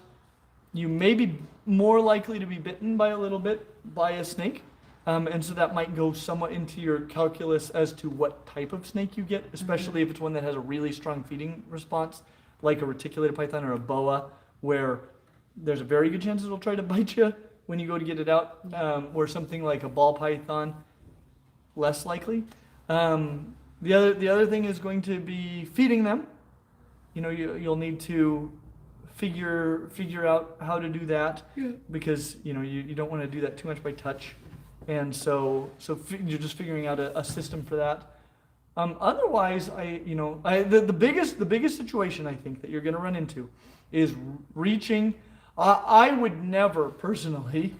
you may be more likely to be bitten by a little bit by a snake. And so that might go somewhat into your calculus as to what type of snake you get, especially if it's one that has a really strong feeding response, like a reticulated python or a boa, where there's a very good chance it'll try to bite you when you go to get it out, or something like a ball python, less likely. The other thing is going to be feeding them. You'll need to figure out how to do that because you don't want to do that too much by touch, and so you're just figuring out a system for that. Otherwise, the biggest situation I think that you're going to run into is reaching. I would never personally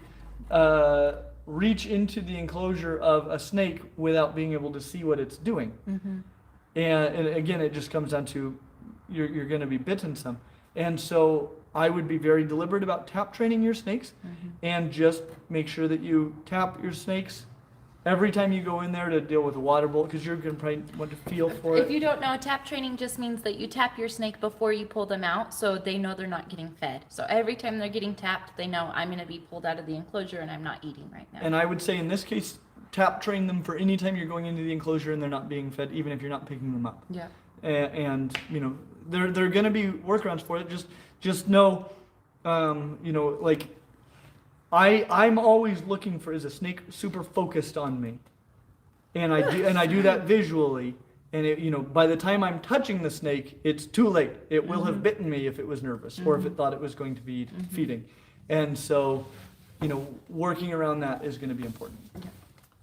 reach into the enclosure of a snake without being able to see what it's doing. And again, it just comes down to you're going to be bitten some. And so I would be very deliberate about tap training your snakes and just make sure that you tap your snakes every time you go in there to deal with a water bowl, because you're going to probably want to feel for If it. you don't know, tap training just means that you tap your snake before you pull them out, so they know they're not getting fed. So every time they're getting tapped, they know I'm going to be pulled out of the enclosure and I'm not eating right now. And I would say in this case, tap train them for any time you're going into the enclosure and they're not being fed, even if you're not picking them up. Yeah. And you know, there are going to be workarounds for it. Just know, you know, like I'm always looking for, is a snake super focused on me? And I do that visually. And it, you know, by the time I'm touching the snake, it's too late. It will have bitten me if it was nervous or if it thought it was going to be feeding. And so, you know, working around that is going to be important.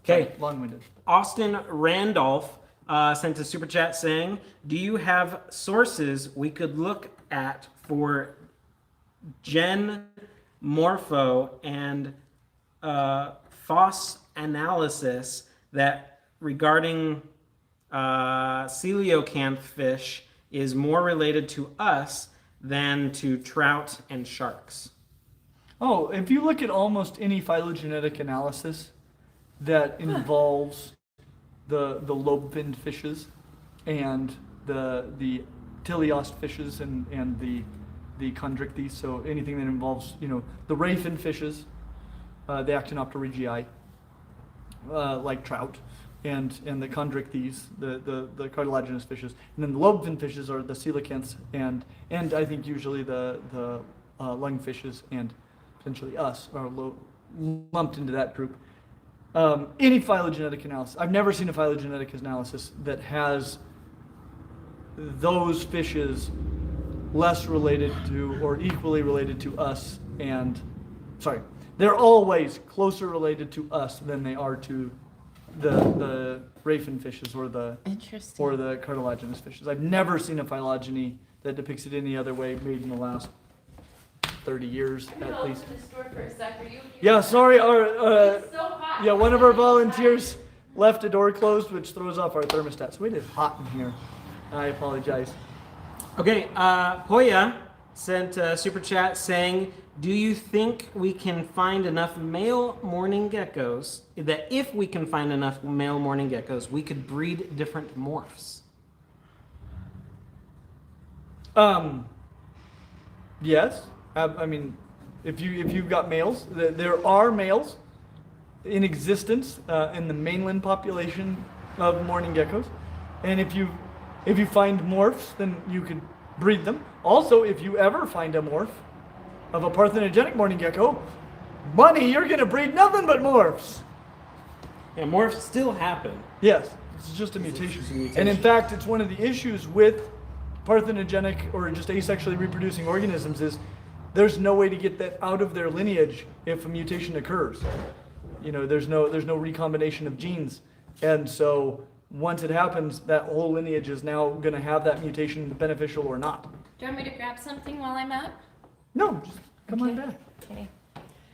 Okay. Long-winded. Austin Randolph sent a super chat saying, do you have sources we could look at for gen morpho and FOSS analysis that regarding coelacanth fish is more related to us than to trout and sharks? Oh, if you look at almost any phylogenetic analysis that involves the lobe-finned fishes and the teleost fishes and the Constrictors, so anything that involves, you know, the ray-finned fishes, the Actinopterygii, like trout, and the Constrictors, the cartilaginous fishes, and then the lobe-finned fishes are the coelacanths and I think usually the lungfishes and potentially us are lumped into that group. Any phylogenetic analysis, I've never seen a phylogenetic analysis that has those fishes less related to or equally related to us they're always closer related to us than they are to the ray-finned fishes or the cartilaginous fishes. I've never seen a phylogeny that depicts it any other way made in the last 30 years at least. Yeah, sorry, yeah, one of our volunteers left a door closed, which throws off our thermostat. So it is hot in here. I apologize. Okay, Hoya sent a super chat saying, do you think we can find enough male morning geckos, that if we can find enough male morning geckos, we could breed different morphs? Yes. I mean, if you've got males, there are males in existence in the mainland population of morning geckos, and if you find morphs, then you could breed them. Also, if you ever find a morph of a parthenogenic morning gecko, money, you're gonna breed nothing but morphs. Yeah, morphs still happen. Yes, it's just a mutation. And in fact, it's one of the issues with parthenogenic or just asexually reproducing organisms is there's no way to get that out of their lineage if a mutation occurs. You know, there's no recombination of genes. And so once it happens, that whole lineage is now going to have that mutation, beneficial or not. Do you want me to grab something while I'm up? No, just come on back. Okay.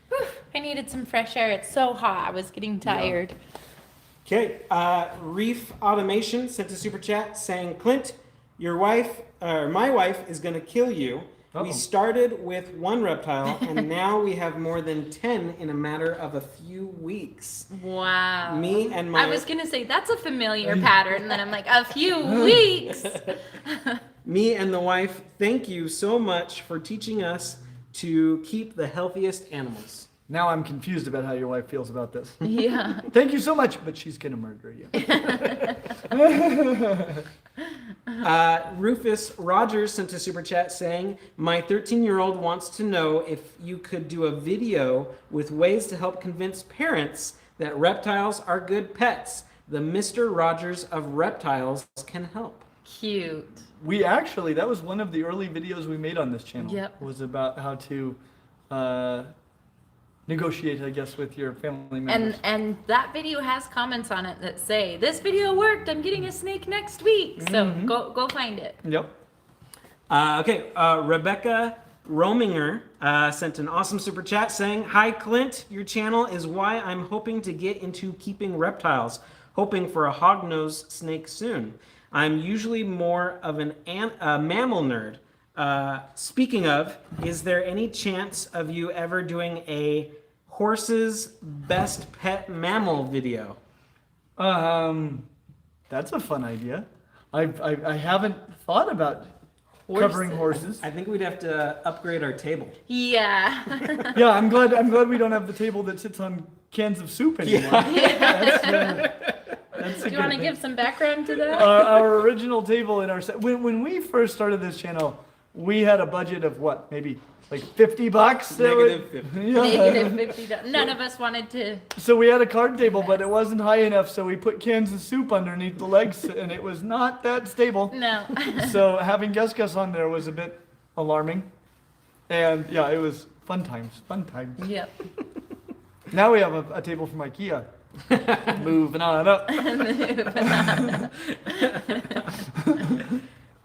Whew, I needed some fresh air. It's so hot. I was getting tired. Okay, Reef Automation sent a super chat saying, Clint, your wife, or my wife is going to kill you. Uh-oh. We started with one reptile, and now we have more than 10 in a matter of a few weeks. Wow. Me and my... I was going to say, that's a familiar pattern. And then I'm like, a few weeks. Me and the wife, thank you so much for teaching us to keep the healthiest animals. Now I'm confused about how your wife feels about this. Yeah. Thank you so much, but she's going to murder you. Rufus Rogers sent a super chat saying, my 13-year-old wants to know if you could do a video with ways to help convince parents that reptiles are good pets. The Mr. Rogers of Reptiles can help. Cute. We actually, that was one of the early videos we made on this channel. Yep. Was about how to negotiate, I guess, with your family members. And that video has comments on it that say, this video worked, I'm getting a snake next week. So go find it. Yep. Okay, Rebecca Rominger sent an awesome super chat saying, hi Clint, your channel is why I'm hoping to get into keeping reptiles, hoping for a hognose snake soon. I'm usually more of a mammal nerd. Speaking of, is there any chance of you ever doing a horse's best pet mammal video? That's a fun idea. I haven't thought about covering horses. I think we'd have to upgrade our table. Yeah. Yeah, I'm glad we don't have the table that sits on cans of soup anymore. That's Do you want to give some background to that? our original table in our set. When we first started this channel, we had a budget of what, maybe like $50. Negative 50. Yeah. Negative 50. None of us wanted to. So we had a card table, but it wasn't high enough, so we put cans of soup underneath the legs, and it was not that stable. No. So having Gus on there was a bit alarming. And yeah, it was fun times. Yep. Now we have a table from IKEA. Moving on up.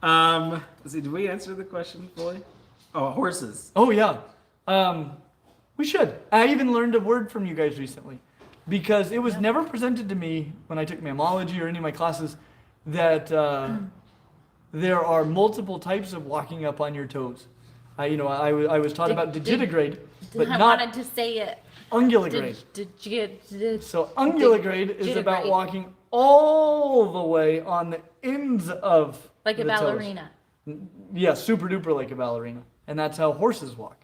Let's see, did we answer the question fully? Oh, horses. Oh yeah. We should. I even learned a word from you guys recently. Because it was never presented to me when I took mammalogy or any of my classes that there are multiple types of walking up on your toes. I was taught about digitigrade, but I not wanted to say it. unguligrade. Did So unguligrade is about digitigrade. walking all the way on the ends of like a the toes. ballerina. Yeah, super duper like a ballerina, and that's how horses walk.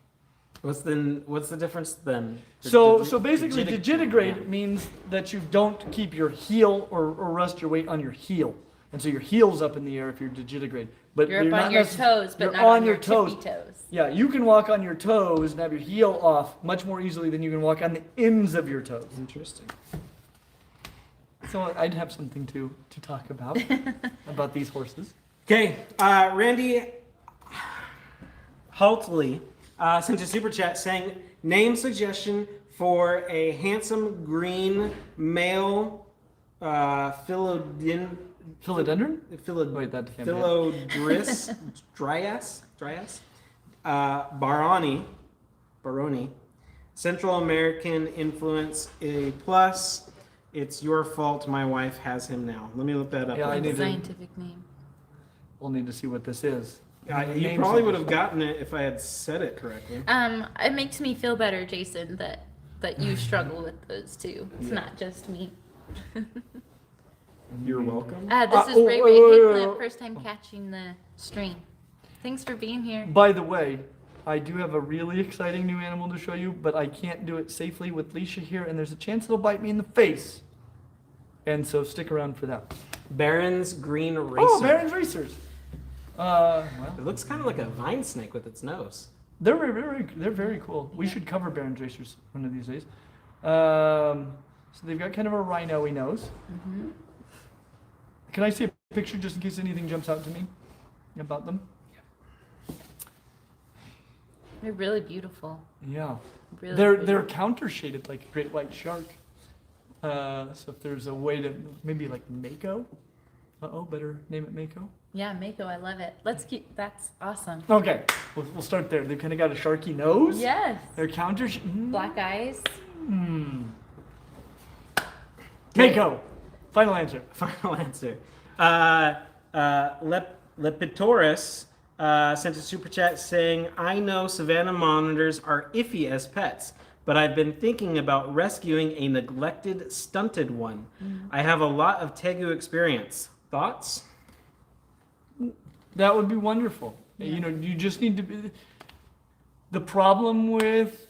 What's the difference then? So basically, digitigrade means that you don't keep your heel or rest your weight on your heel, and so your heel's up in the air if you're digitigrade. But You're up not on your necess- toes, but you're not on your tippy toes. Yeah, you can walk on your toes and have your heel off much more easily than you can walk on the ends of your toes. Interesting. So I'd have something to talk about these horses. Okay, Randy Haltley sent a super chat saying, name suggestion for a handsome green male Philodendron? Wait, that can't be it. Philodris Dryas Baroni, Central American influence A plus. It's your fault. My wife has him now. Let me look that up. Yeah, I need to- Scientific name. We'll need to see what this is. You probably would have gotten it if I had said it correctly. It makes me feel better, Jason, that you struggle with those too. It's not just me. You're welcome. This is Ray Ray. wait, Hey, wait, Clint, wait. first time catching the stream. Thanks for being here. By the way, I do have a really exciting new animal to show you, but I can't do it safely with Leisha here, and there's a chance it'll bite me in the face. And so stick around for that. Baron's green racer. Oh, Baron's Racers. Well, It looks kind of like a vine snake with its nose. they're very cool. We should cover Baron's Racers one of these days. So they've got kind of a rhino-y nose. Mm-hmm. Can I see a picture just in case anything jumps out to me about them? They're really beautiful. Yeah. Really They're beautiful. counter shaded like a great white shark. So if there's a way to maybe like Mako. Better name it Mako. Yeah, Mako, I love it. Let's keep. That's awesome. Okay, we'll start there. They've kind of got a sharky nose. Yes. They're counter. Black eyes. Mako. Final answer. Final answer. Lepitoris sent a super chat saying, I know Savannah monitors are iffy as pets, but I've been thinking about rescuing a neglected, stunted one. I have a lot of Tegu experience. Thoughts? That would be wonderful. Yeah. You just need to be. The problem with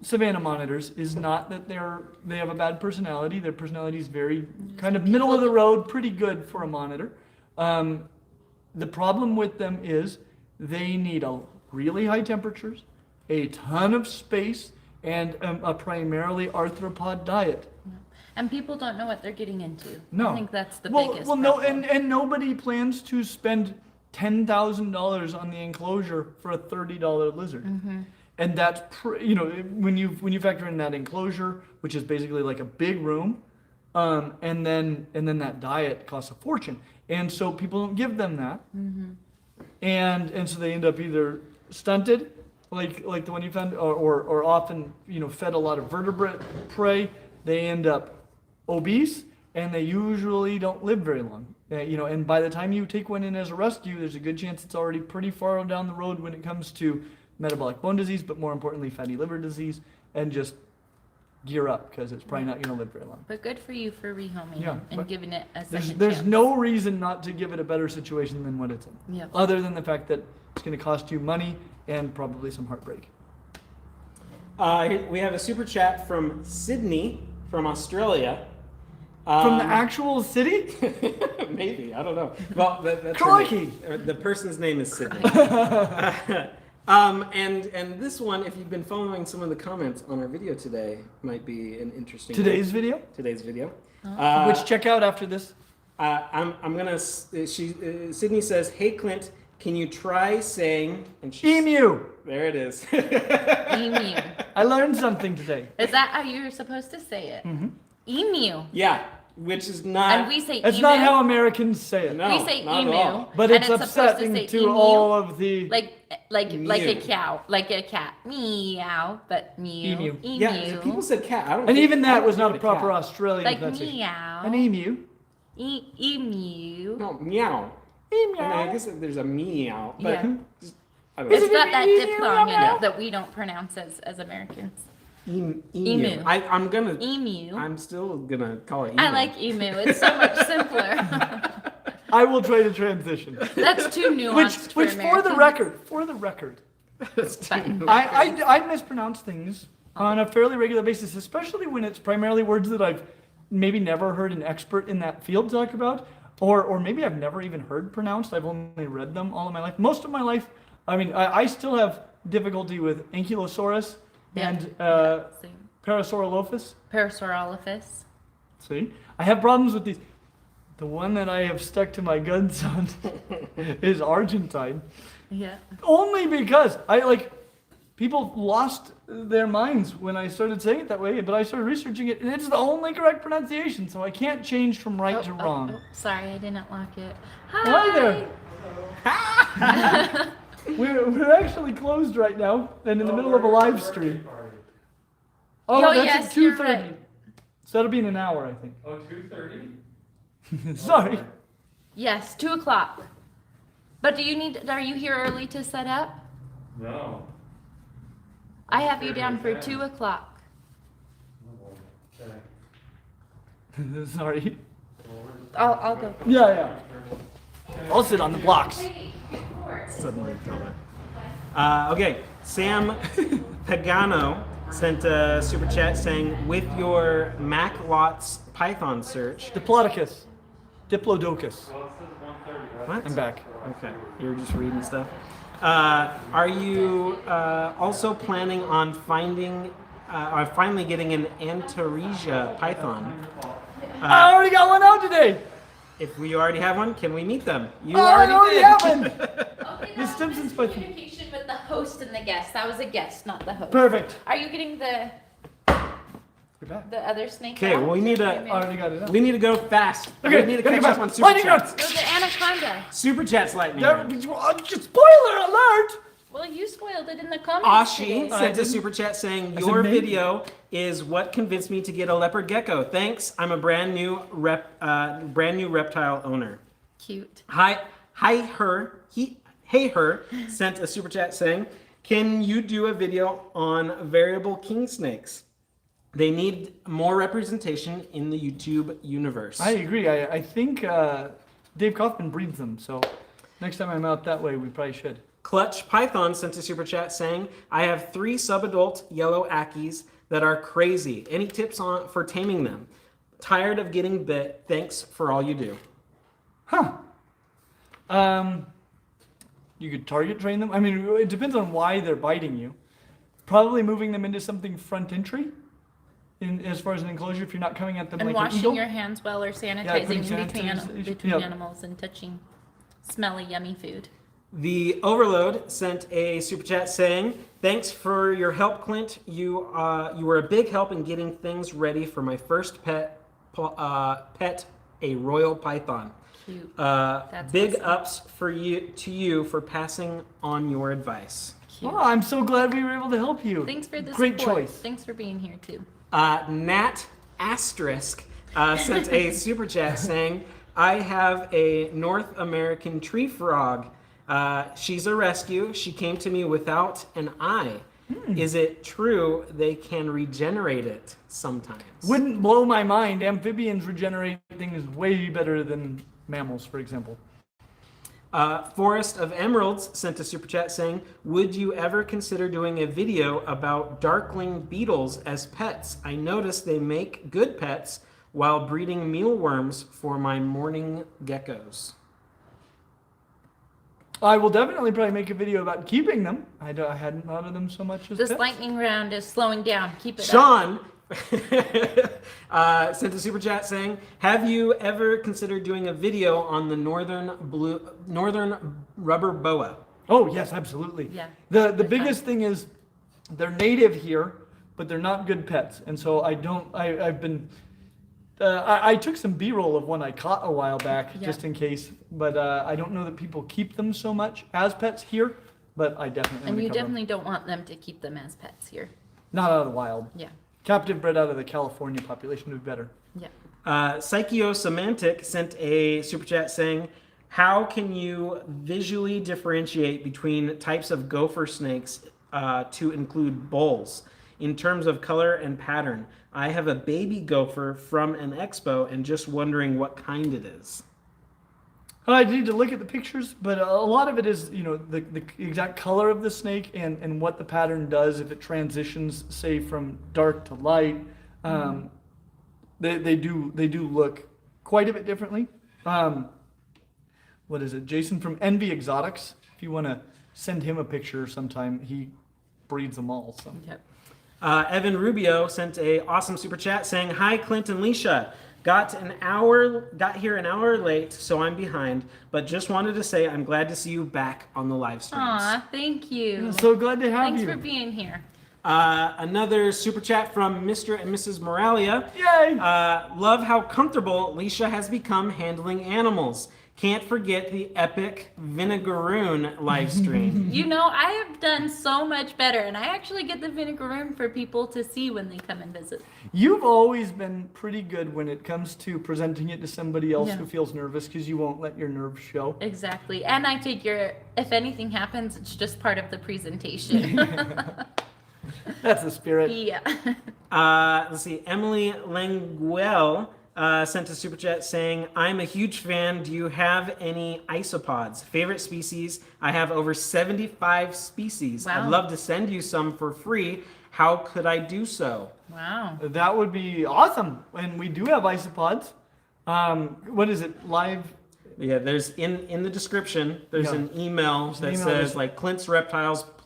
Savannah monitors is not that they have a bad personality. Their personality is very kind of middle of the road, pretty good for a monitor. The problem with them is they need a really high temperatures, a ton of space, and a primarily arthropod diet. And people don't know what they're getting into. No. I think that's the well, biggest well, no, problem. and nobody plans to spend $10,000 on the enclosure for a $30 lizard. Mm-hmm. And that's when you factor in that enclosure, which is basically like a big room, and then that diet costs a fortune, and so people don't give them that, and so they end up either stunted, like the one you found, or often fed a lot of vertebrate prey. They end up obese, and they usually don't live very long. And by the time you take one in as a rescue, there's a good chance it's already pretty far down the road when it comes to metabolic bone disease, but more importantly, fatty liver disease, and just gear up because it's probably not going to live very long. But good for you for rehoming Yeah, and but giving it a There's, second there's chance. no reason not to give it a better situation than what it's in. Yep. Other than the fact that it's going to cost you money and probably some heartbreak. We have a super chat from Sydney from Australia. From the actual city? Maybe, I don't know. Well, that's her Crikey! name. The person's name is Sydney. And this one, if you've been following some of the comments on our video today, might be an interesting Today's video? Today's video. Which check out after this. I'm gonna. Sydney says, "Hey Clint, can you try saying?" And she's, Emu! There it is. Emu. I learned something today. Is that how you're supposed to say it? Mm-hmm. Emu. Yeah, which is not. And we say That's emu. not how Americans say it. No, we say not emu. at all. But and it's supposed to upsetting say to emu, all of the... like a Mew. cow, like a cat. Meow, but mew. Emu. Yeah, people said cat. I don't. And think- even I that don't was not think a proper cat. Australian Like pronunciation. meow. An emu. Emu. No, meow. Emu. I guess there's a meow, but Yeah. I don't know. It's got that Emu, diphthong in meow. it that we don't pronounce as Americans. Emu. Emu. I'm gonna. Emu. I'm still gonna call it. Emu. I like emu. It's so much simpler. I will try to transition. That's too nuanced Which for for the record, It's too Fine. new. I mispronounce things on a fairly regular basis, especially when it's primarily words that I've maybe never heard an expert in that field talk about, or maybe I've never even heard pronounced. I've only read them all of my life. Most of my life, I mean, I still have difficulty with Ankylosaurus and Same. Parasaurolophus. Parasaurolophus. See, I have problems with these. The one that I have stuck to my guns on is Argentine. Yeah. Only because people lost their minds when I started saying it that way, but I started researching it, and it's the only correct pronunciation, so I can't change from right to wrong. Sorry, I didn't lock it. Hi there. We're actually closed right now, and in the middle of a live stream. Oh, Oh, that's yes, at you're 2:30. right. So that'll be in an hour, I think. Oh, 2:30? Sorry. Yes, 2:00. But are you here early to set up? No. I have you down for 2:00. Okay. Sorry. I'll go. Yeah. I'll sit on the blocks. Suddenly comment. Okay, Sam Pagano sent a super chat saying, with your Maclots Python search. Diplodocus. Diplodocus. Well, it says 1:30, right? What? I'm back. Okay, you're just reading stuff. Are you also planning on finally getting an Antaresia Python? I already got one out today. If we already have one, can we meet them? You I already did. have one. Okay, Miss Simpson's Python. communication with the host and the guest. That was a guest, not the host. Perfect. Are you getting the You're back. other snake? Okay, out? well, we need I to already got it out. we need to go fast. Okay, we need to gotta catch go up fast. on super Lightning chats. No, the anaconda. Super chats, lightning. There, round. spoiler alert! Well, you spoiled it in the comments. Ashi today. sent a didn't- super chat saying, I said "Your maybe." video is what convinced me to get a leopard gecko. Thanks. I'm a brand new reptile owner." Cute. Hey her sent a super chat saying, "Can you do a video on variable king snakes? They need more representation in the YouTube universe." I agree. I think Dave Kaufman breeds them, so next time I'm out that way, we probably should. Clutch Python sent a super chat saying, "I have 3 subadult yellow Ackies that are crazy. Any tips for taming them? Tired of getting bit. Thanks for all you do." Huh. You could target train them. I mean, it depends on why they're biting you. Probably moving them into something front entry, as far as an enclosure, if you're not coming at them And like an washing eagle. your hands well or putting sanitizing between, sanitization- Yep. animals and touching smelly, yummy food. The Overload sent a super chat saying, "Thanks for your help, Clint. You were a big help in getting things ready for my first pet, a royal python. Cute. Big awesome. ups for you for passing on your advice." Cute. Oh, I'm so glad we were able to help you. Thanks for the Great support. choice. Thanks for being here too. Nat Asterisk sent a super chat saying, "I have a North American tree frog. She's a rescue. She came to me without an eye. Is it true they can regenerate it sometimes? Wouldn't blow my mind. Amphibians regenerate things way better than mammals, for example. Forest of Emeralds sent a super chat saying, would you ever consider doing a video about darkling beetles as pets? I noticed they make good pets while breeding mealworms for my morning geckos. I will definitely probably make a video about keeping them. I hadn't thought of them so much as This pets. lightning round is slowing down. Keep it up. Sean sent a super chat saying, have you ever considered doing a video on the northern rubber boa? Oh, yes, absolutely. Yeah, The they're biggest thing is they're native here, but they're not good pets. And so I took some B-roll of one I caught a while back, Yeah. just in case. But I don't know that people keep them so much as pets here. But I definitely And wanna you cover 'em. definitely don't want them to keep them as pets here. Not out of the wild. Yeah, Captive bred out of the California population would be better. yeah. Psychosemantic sent a super chat saying, how can you visually differentiate between types of gopher snakes to include bulls in terms of color and pattern? I have a baby gopher from an expo and just wondering what kind it is. I need to look at the pictures, but a lot of it is, the exact color of the snake and what the pattern does if it transitions, say, from dark to light. They do look quite a bit differently. What is it? Jason from Envy Exotics. If you want to send him a picture sometime, he breeds them all. So. Yep. Evan Rubio sent a awesome super chat saying, hi, Clint and Leisha. Got here an hour late, so I'm behind, but just wanted to say I'm glad to see you back on the live streams. Aw, thank you. Yeah, so glad to have Thanks you. for being here. Another super chat from Mr. and Mrs. Moralia. Yay! Love how comfortable Leisha has become handling animals. Can't forget the epic Vinegaroon live stream. I have done so much better, and I actually get the vinegaroon for people to see when they come and visit. You've always been pretty good when it comes to presenting it to somebody else Yeah. who feels nervous because you won't let your nerves show. Exactly. And I figure if anything happens, it's just part of the presentation. That's the spirit. Yeah. Let's see. Emily Languel sent a super chat saying, I'm a huge fan. Do you have any isopods? Favorite species? I have over 75 species. Wow. I'd love to send you some for free. How could I do so? Wow. That would be awesome. And we do have isopods. What is it? Live? Yeah, there's in the description, there's Yeah. an email There's an that email says that's- like Clint's Reptiles +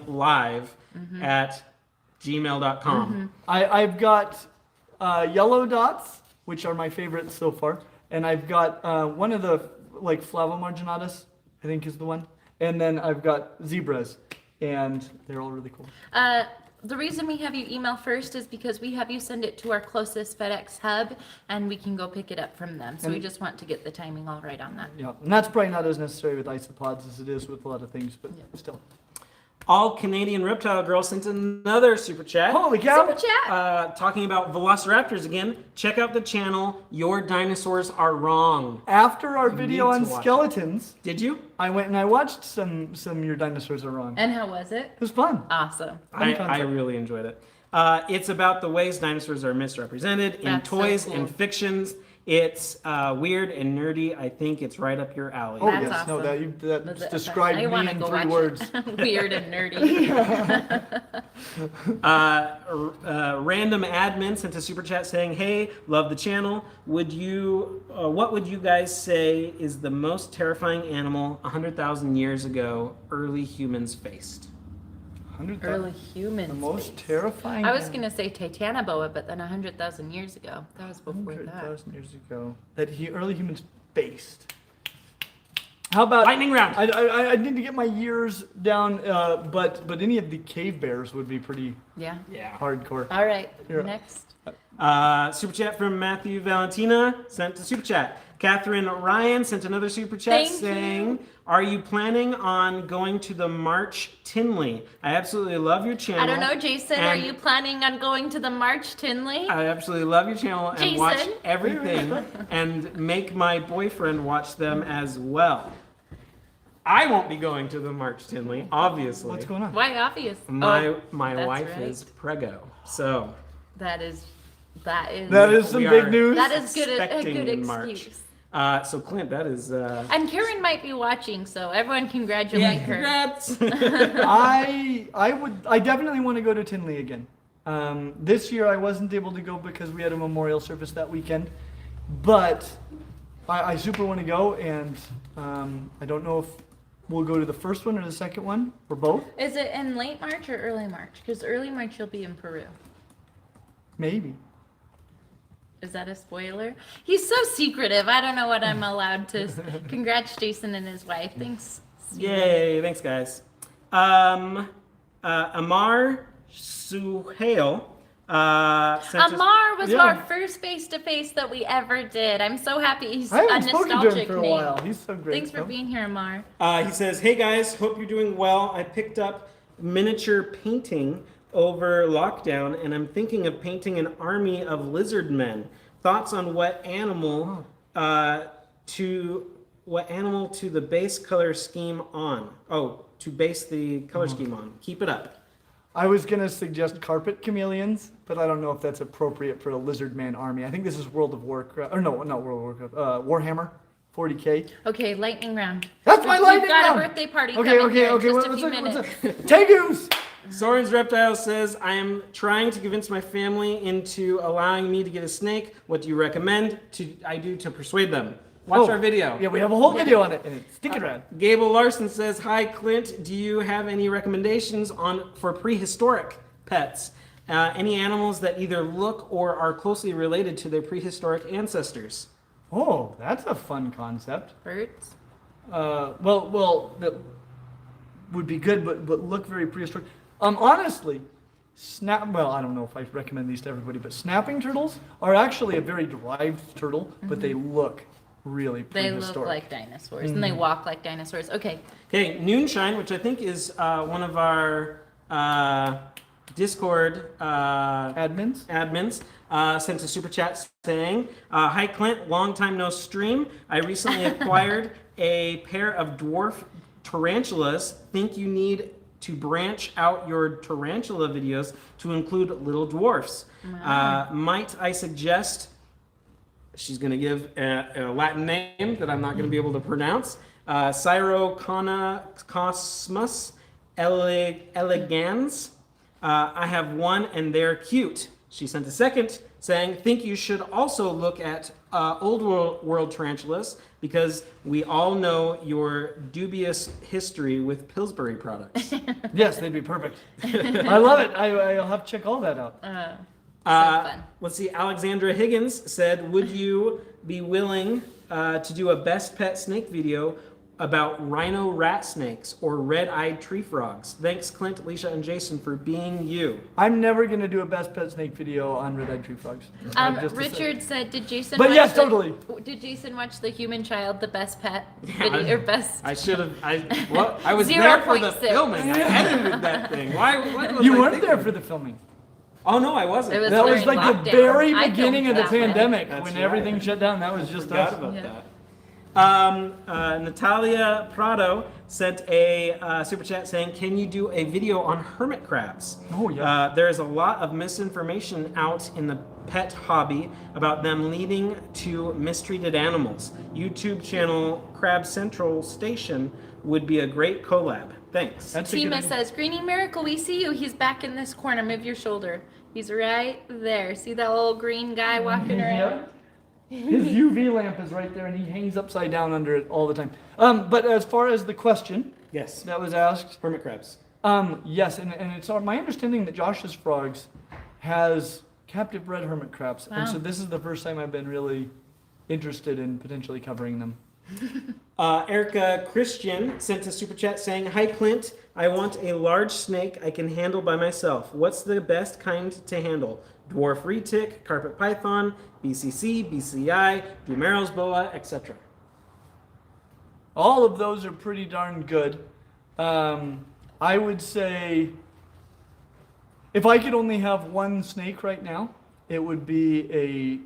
live at gmail.com. I've got yellow dots, which are my favorites so far. And I've got one of the, like, flavomarginatus, I think is the one. And then I've got zebras. And they're all really cool. The reason we have you email first is because we have you send it to our closest FedEx hub, and we can go pick it up from them. So we And- just want to get the timing all right on that. Yeah. And that's probably not as necessary with isopods as it is with a lot of things, but still. All Canadian Reptile Girl sent another super chat. Holy cow! Super chat. Talking about velociraptors again. Check out the channel. Your dinosaurs are wrong. After our You video need on to watch it. skeletons, Did you? I went and I watched some Your Dinosaurs Are Wrong. And how was it? It was fun. Awesome. I concept. really enjoyed it. It's about the ways dinosaurs are misrepresented in That's so toys cool. and fictions. It's weird and nerdy. I think it's right up your alley. Oh, That's yes. No, awesome. that Was it- described I me wanna in go 3 watch words. it. Weird and nerdy. Random admin sent a super chat saying, "Hey, love the channel. What would you guys say is the most terrifying animal 100,000 years ago early humans faced?" 100,000. Early humans. The most terrifying. I was going to say Titanoboa, but then 100,000 years ago. That was before that. 100,000 years ago that early humans faced. How about Lightning round. I need to get my years down, but any of the cave bears would be pretty Yeah. Yeah. hardcore. All right. You're up. Next. Super chat from Matthew Valentina sent a super chat. Catherine Ryan sent another super chat Thank saying, you. "Are you planning on going to the March Tinley? I absolutely love your channel. I don't know, Jason. Are and you planning on going to the March Tinley? I absolutely love your channel and watch Jason. everything and make my boyfriend watch them as well." I won't be going to the March Tinley, obviously. What's going on? Why obvious? My Oh, that's wife right. is preggo, so That is That is some we big are news. that is good. A expecting good in March. excuse. So Clint, that is And Karen might be watching, so everyone congratulate her. congrats. I definitely want to go to Tinley again. This year I wasn't able to go because we had a memorial service that weekend, but I super want to go, and I don't know if we'll go to the first one or the second one or both. Is it in late March or early March? Because early March you'll be in Peru. Maybe. Is that a spoiler? He's so secretive. I don't know what I'm allowed to. Congrats, Jason and his wife. Thanks. Yay! Thanks, guys. Amar Suhail sent us- Amar was Yeah. our first face-to-face that we ever did. I'm so happy. He's I a haven't spoken to him nostalgic for a name. while. He's so great. Thanks for being here, Amar. He says, "Hey guys, hope you're doing well. I picked up miniature painting over lockdown, and I'm thinking of painting an army of lizard men. Thoughts on what animal to the base color scheme on? Oh, to base the color scheme on. Keep it up." I was gonna suggest carpet chameleons, but I don't know if that's appropriate for a lizard man army. I think this is World of Warcraft, or no, not World of Warcraft. Warhammer, 40K. Okay, lightning round. That's my lightning We've got round! a birthday party Okay, coming here in just a what's few it? minutes. Tegus! Soren's Reptile says, "I am trying to convince my family into allowing me to get a snake. What do you recommend I do to persuade them?" Watch our video. Yeah, we have a whole video on it, and it's sticking around. Gable Larson says, "Hi Clint, do you have any recommendations for prehistoric pets? Any animals that either look or are closely related to their prehistoric ancestors?" Oh, that's a fun concept. Birds. Well, that would be good, but look very prehistoric. Honestly, well, I don't know if I recommend these to everybody, but snapping turtles are actually a very derived turtle, but they look really They prehistoric. look like dinosaurs and they walk like dinosaurs. Okay. Okay, Noonshine, which I think is one of our Discord admins. sent a super chat saying, "Hi Clint, long time no stream. I recently acquired a pair of dwarf tarantulas. Think you need to branch out your tarantula videos to include little dwarfs. Might I suggest," she's going to give a Latin name that I'm not going to be able to pronounce, Cyrocosmus elegans. I have one and they're cute. She sent a second saying, "Think you should also look at old world tarantulas because we all know your dubious history with Pillsbury products." Yes, they'd be perfect. I love it. I'll have to check all that out. Fun. Let's see. Alexandra Higgins said, "Would you be willing to do a best pet snake video about rhino rat snakes or red-eyed tree frogs? Thanks, Clint, Alicia, and Jason for being you." I'm never going to do a best pet snake video on red-eyed tree frogs. Just to say. Richard said, "Did Jason?" But watch yes, the- totally. Did Jason watch the Human Child, the best pet video or best? I should have. I was 0.6. there for the filming. I edited that thing. Why? What was You I weren't thinking? there for the filming. Oh no, I wasn't. It was That was during like the lockdown. very I beginning of filmed the that one. pandemic That's when right. everything shut down. That was just Forgot us. about Yeah. that. Natalia Prado sent a super chat saying, "Can you do a video on hermit crabs?" Oh, yeah. There is a lot of misinformation out in the pet hobby about them leading to mistreated animals. YouTube channel Crab Central Station would be a great collab. Thanks. That's a good Tima idea. says, "Greenie Miracle, we see you. He's back in this corner. Move your shoulder. He's right there. See that little green guy walking around?" His UV lamp is right there, and he hangs upside down under it all the time. But as far as the question Yes. that was asked, Hermit crabs. yes, and it's my understanding that Josh's Frogs has captive bred hermit crabs, and Wow. so this is the first time I've been really interested in potentially covering them. Erica Christian sent a super chat saying, "Hi Clint, I want a large snake I can handle by myself. What's the best kind to handle? Dwarf retic, carpet python, BCC, BCI, Dumero's boa, etc." All of those are pretty darn good. I would say if I could only have one snake right now, it would be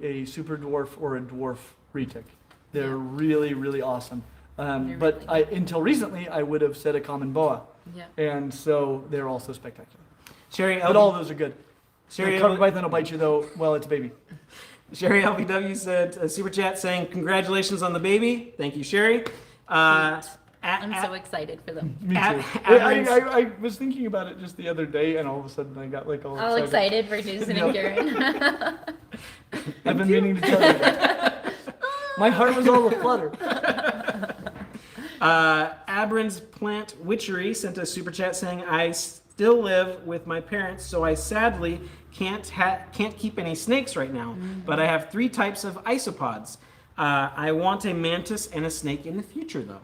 a super dwarf or a dwarf retic. They're really, really awesome. But until recently, I would have said a common boa. Yeah. And so they're also spectacular. Sherry, But all of those are good. Sherry, The carpet python will bite you though. Well, it's a baby. Sherry LBW sent a super chat saying, "Congratulations on the baby." Thank you, Sherry. Uh, I'm so excited for them. Me too. Aberrance- I was thinking about it just the other day, and all of a sudden I got like all Excited for Jason and Karen. I've been meaning to tell you that. My heart was all aflutter. Abrams Plant Witchery sent a super chat saying, "I still live with my parents, so I sadly can't keep any snakes right now. But I have 3 types of isopods. I want a mantis and a snake in the future, though."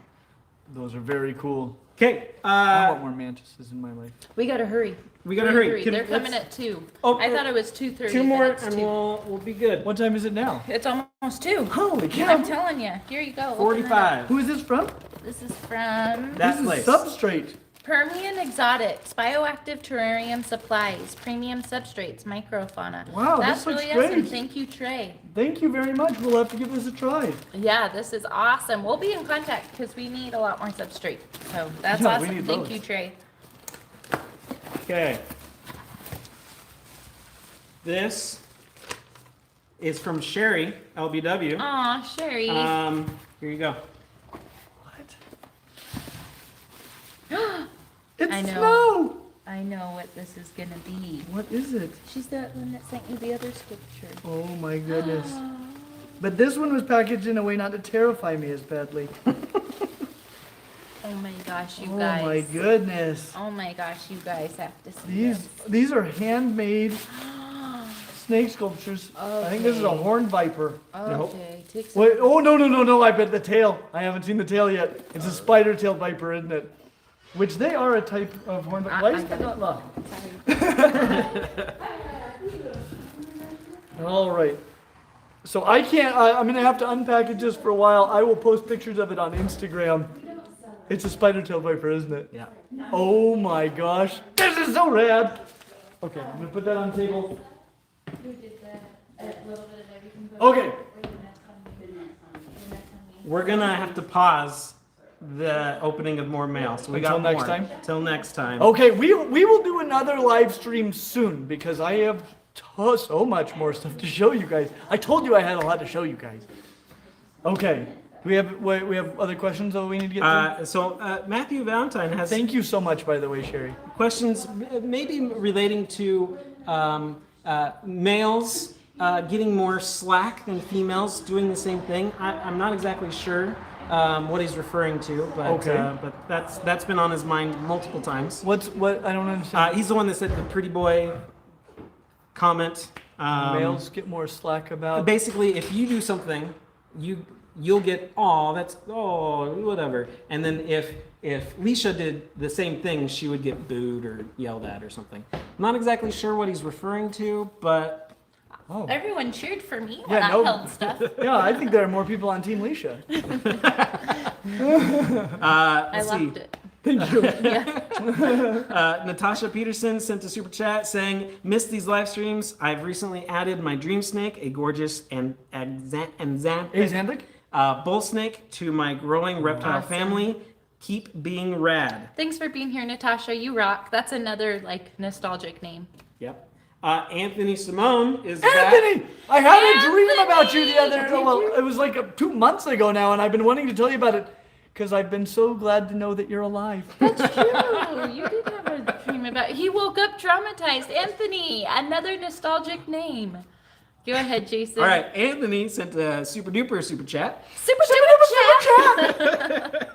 Those are very cool. Okay. I want more mantises in my life. We gotta hurry. We gotta hurry. They're coming at 2. Oh, I thought it was 2:30. 2 more, but it's and 2. we'll be good. What time is it now? It's almost 2. Holy cow! I'm telling you. Here you go. Open it up. 45. Who is this from? This is from That This place. is Substrate. Permian Exotics, Bioactive Terrarium Supplies, Premium Substrates, Microfauna. Wow, That's this looks really awesome. great. Thank you, Trey. Thank you very much. We'll have to give this a try. Yeah, this is awesome. We'll be in contact because we need a lot more substrate. So that's Yeah, we awesome. need Thank those. you, Trey. Okay. This is from Sherry LBW. Aw, Sherry. Here you go. What? It's I know. snow! I know what this is gonna be. What is it? She's that one that sent you the other scripture. Oh my goodness. But this one was packaged in a way not to terrify me as badly. Oh my gosh, you Oh guys. my goodness. Oh my gosh, you guys have to see These are handmade snake sculptures. I think this is a Okay. horned viper. Okay, take some. Wait, oh no, I bet the tail. I haven't seen the tail yet. It's a spider-tailed viper, isn't it? Which they are a type of horned viper. Why is that not locked? All right. So I can't, I'm going to have to unpackage this for a while. I will post pictures of it on Instagram. It's a spider-tailed viper, isn't it? Yeah. Oh my gosh. This is so rad. Okay, I'm going to put that on the table. Okay. We're gonna have to pause the opening of more mail. So we Until got next more. time? Till next time. Okay, we will do another live stream soon because I have so much more stuff to show you guys. I told you I had a lot to show you guys. Okay, we have other questions that we need to get through? So Matthew Valentine has Thank you so much, by the way, Sherry. questions maybe relating to males getting more slack than females doing the same thing. I'm not exactly sure what he's referring to, but Okay. but that's been on his mind multiple times. What I don't understand. He's the one that said the pretty boy comment. Males get more slack about. Basically, if you do something, you'll get whatever, and then if Leisha did the same thing, she would get booed or yelled at or something. I'm not exactly sure what he's referring to, but Oh. Everyone cheered for me when Yeah, I no. held stuff. Yeah, I think there are more people on Team Leisha. I let's see. loved it. Thank you. Natasha Peterson sent a super chat saying, "Missed these live streams. I've recently added my dream snake, a gorgeous and Axanthic? bull snake, to my growing reptile Awesome. family. Keep being rad." Thanks for being here, Natasha. You rock. That's another like nostalgic name. Yep. Anthony Simone is Anthony! back. I had a dream about you the Anthony! other. Well, it was like 2 months ago now, and I've been wanting to tell you about it because I've been so glad to know that you're alive. That's true. You did have a dream about. He woke up traumatized. Anthony, another nostalgic name. Go ahead, Jason. All right, Anthony sent a super duper super chat. Super chat.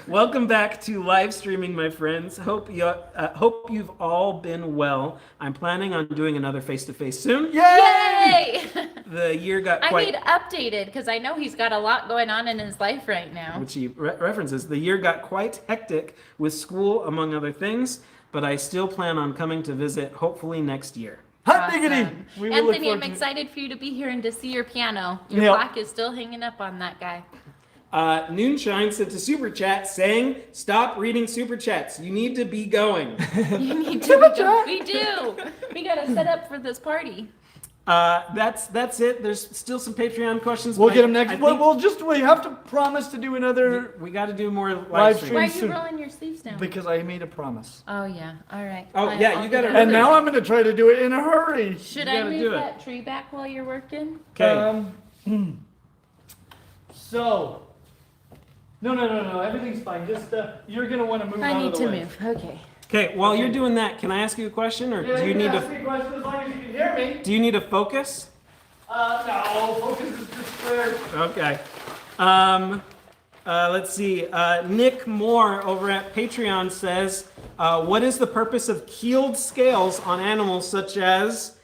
Welcome back to live streaming, my friends. Hope you've all been well. I'm planning on doing another face-to-face soon. Yay! The year got I quite, need updated because I know he's got a lot going on in his life right now. which he references. The year got quite hectic with school, among other things, but I still plan on coming to visit, hopefully next year. Hot diggity! Awesome. We will look Anthony, forward I'm to it. excited for you to be here and to see your piano. Your Yep. plaque is still hanging up on that guy. Noonshine sent a super chat saying, "Stop reading super chats. You need to be going." You need to be going. We do. We got to set up for this party. That's it. There's still some Patreon questions. We'll but get them next. I Well, think we have to promise to do another we got to do more live live stream. Why are streams. you soon. rolling your sleeves down? because I made a promise. Oh yeah. All right. Oh, Fine, yeah, I'll you do gotta that. hurry. And now I'm going to try to do it in a hurry. Should You I gotta move do it. that tree back while you're working? Okay. So, no. Everything's fine. Just you're going to want to move I out need of the to way. move. Okay. Okay. While you're doing that, can I ask you a question, or Yeah, do you can need ask to? me a question as long as you can hear me. Do you need to focus? No, focus is just squared. Okay. Let's see. Nick Moore over at Patreon says, "What is the purpose of keeled scales on animals such as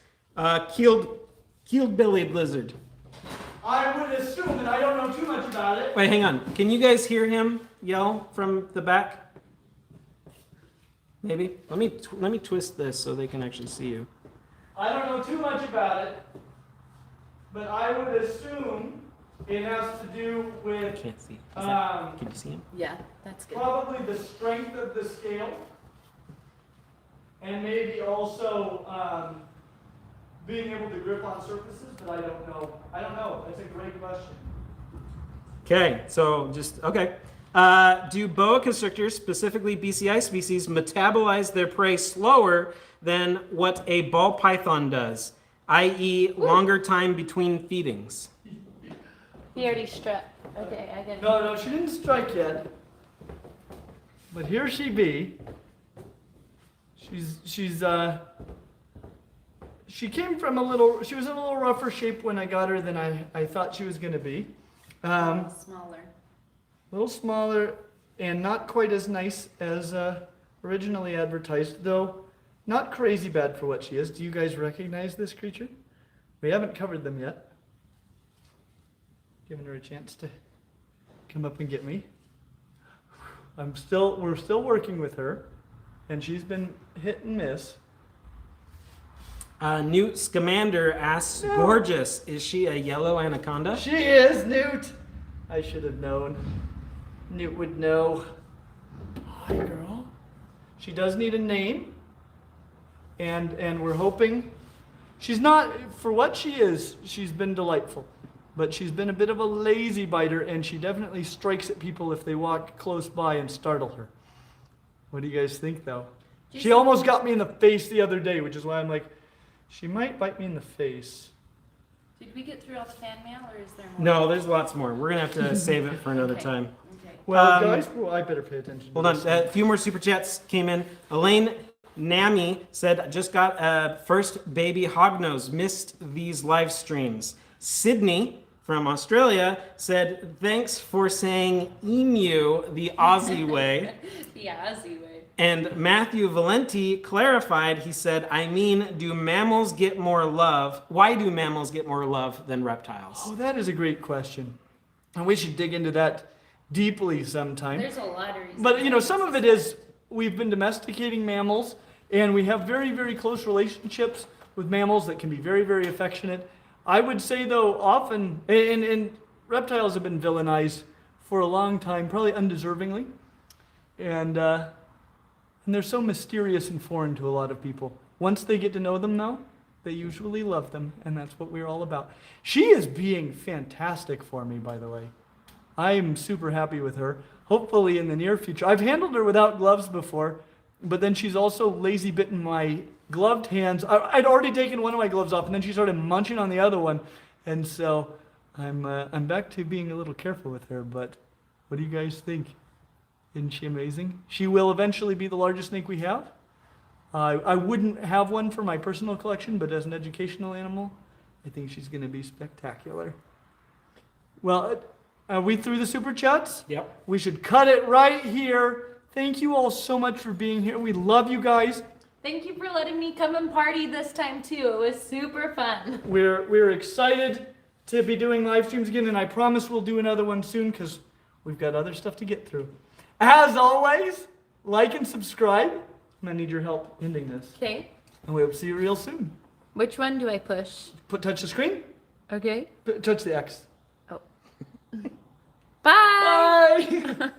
keeled-bellied lizard?" I would assume that I don't know too much about it. Wait, hang on. Can you guys hear him yell from the back? Maybe. Let me twist this so they can actually see you. I don't know too much about it, but I would assume it has to do I with can't see. Um, Can you see him? Yeah, that's good. probably the strength of the scale, and maybe also being able to grip on surfaces, but I don't know. That's a great question. Okay, so just okay. Do boa constrictors, specifically BCI species, metabolize their prey slower than what a ball python does, i.e., longer time between feedings? He already struck. Okay, I get it. No, she didn't strike yet. But here she be. She came from she was in a little rougher shape when I got her than I thought she was gonna be. Smaller. A little smaller and not quite as nice as originally advertised, though not crazy bad for what she is. Do you guys recognize this creature? We haven't covered them yet. Giving her a chance to come up and get me. We're still working with her, and she's been hit and miss. Newt Scamander asks, "Gorgeous, is she a yellow anaconda?" She is, Newt! I should have known. Newt would know. Hi, girl. She does need a name. And we're hoping. She's not, for what she is, she's been delightful. But she's been a bit of a lazy biter, and she definitely strikes at people if they walk close by and startle her. What do you guys think, though? She almost got me in the face the other day, which is why I'm like, she might bite me in the face. Did we get through all the fan mail, or is there more? No, there's lots more. We're gonna have to save it for another Okay. time. Okay. Well, guys, I better pay attention. Hold to on, this. a few more super chats came in. Elaine Nami said, "Just got a first baby hognose. Missed these live streams." Sydney from Australia said, "Thanks for saying emu the Aussie way." The Aussie way. And Matthew Valenti clarified, he said, "I mean, do mammals get more love? Why do mammals get more love than reptiles?" Oh, that is a great question. And we should dig into that deeply sometime. There's a lot of reasons. But, some of it is we've been domesticating mammals, and we have very, very close relationships with mammals that can be very, very affectionate. I would say, though, often, and reptiles have been villainized for a long time, probably undeservingly. And they're so mysterious and foreign to a lot of people. Once they get to know them, though, they usually love them, and that's what we're all about. She is being fantastic for me, by the way. I am super happy with her. Hopefully in the near future. I've handled her without gloves before, but then she's also lazy bitten my gloved hands. I'd already taken one of my gloves off, and then she started munching on the other one. And so I'm back to being a little careful with her, but what do you guys think? Isn't she amazing? She will eventually be the largest snake we have. I wouldn't have one for my personal collection, but as an educational animal, I think she's going to be spectacular. Well, are we through the super chats? Yep. We should cut it right here. Thank you all so much for being here. We love you guys. Thank you for letting me come and party this time too. It was super fun. We're excited to be doing live streams again, and I promise we'll do another one soon because we've got other stuff to get through. As always, like and subscribe. I'm gonna need your help ending this, Okay. and we'll see you real soon. Which one do I push? Touch the screen. Okay. Touch the X. Oh. Bye. Bye.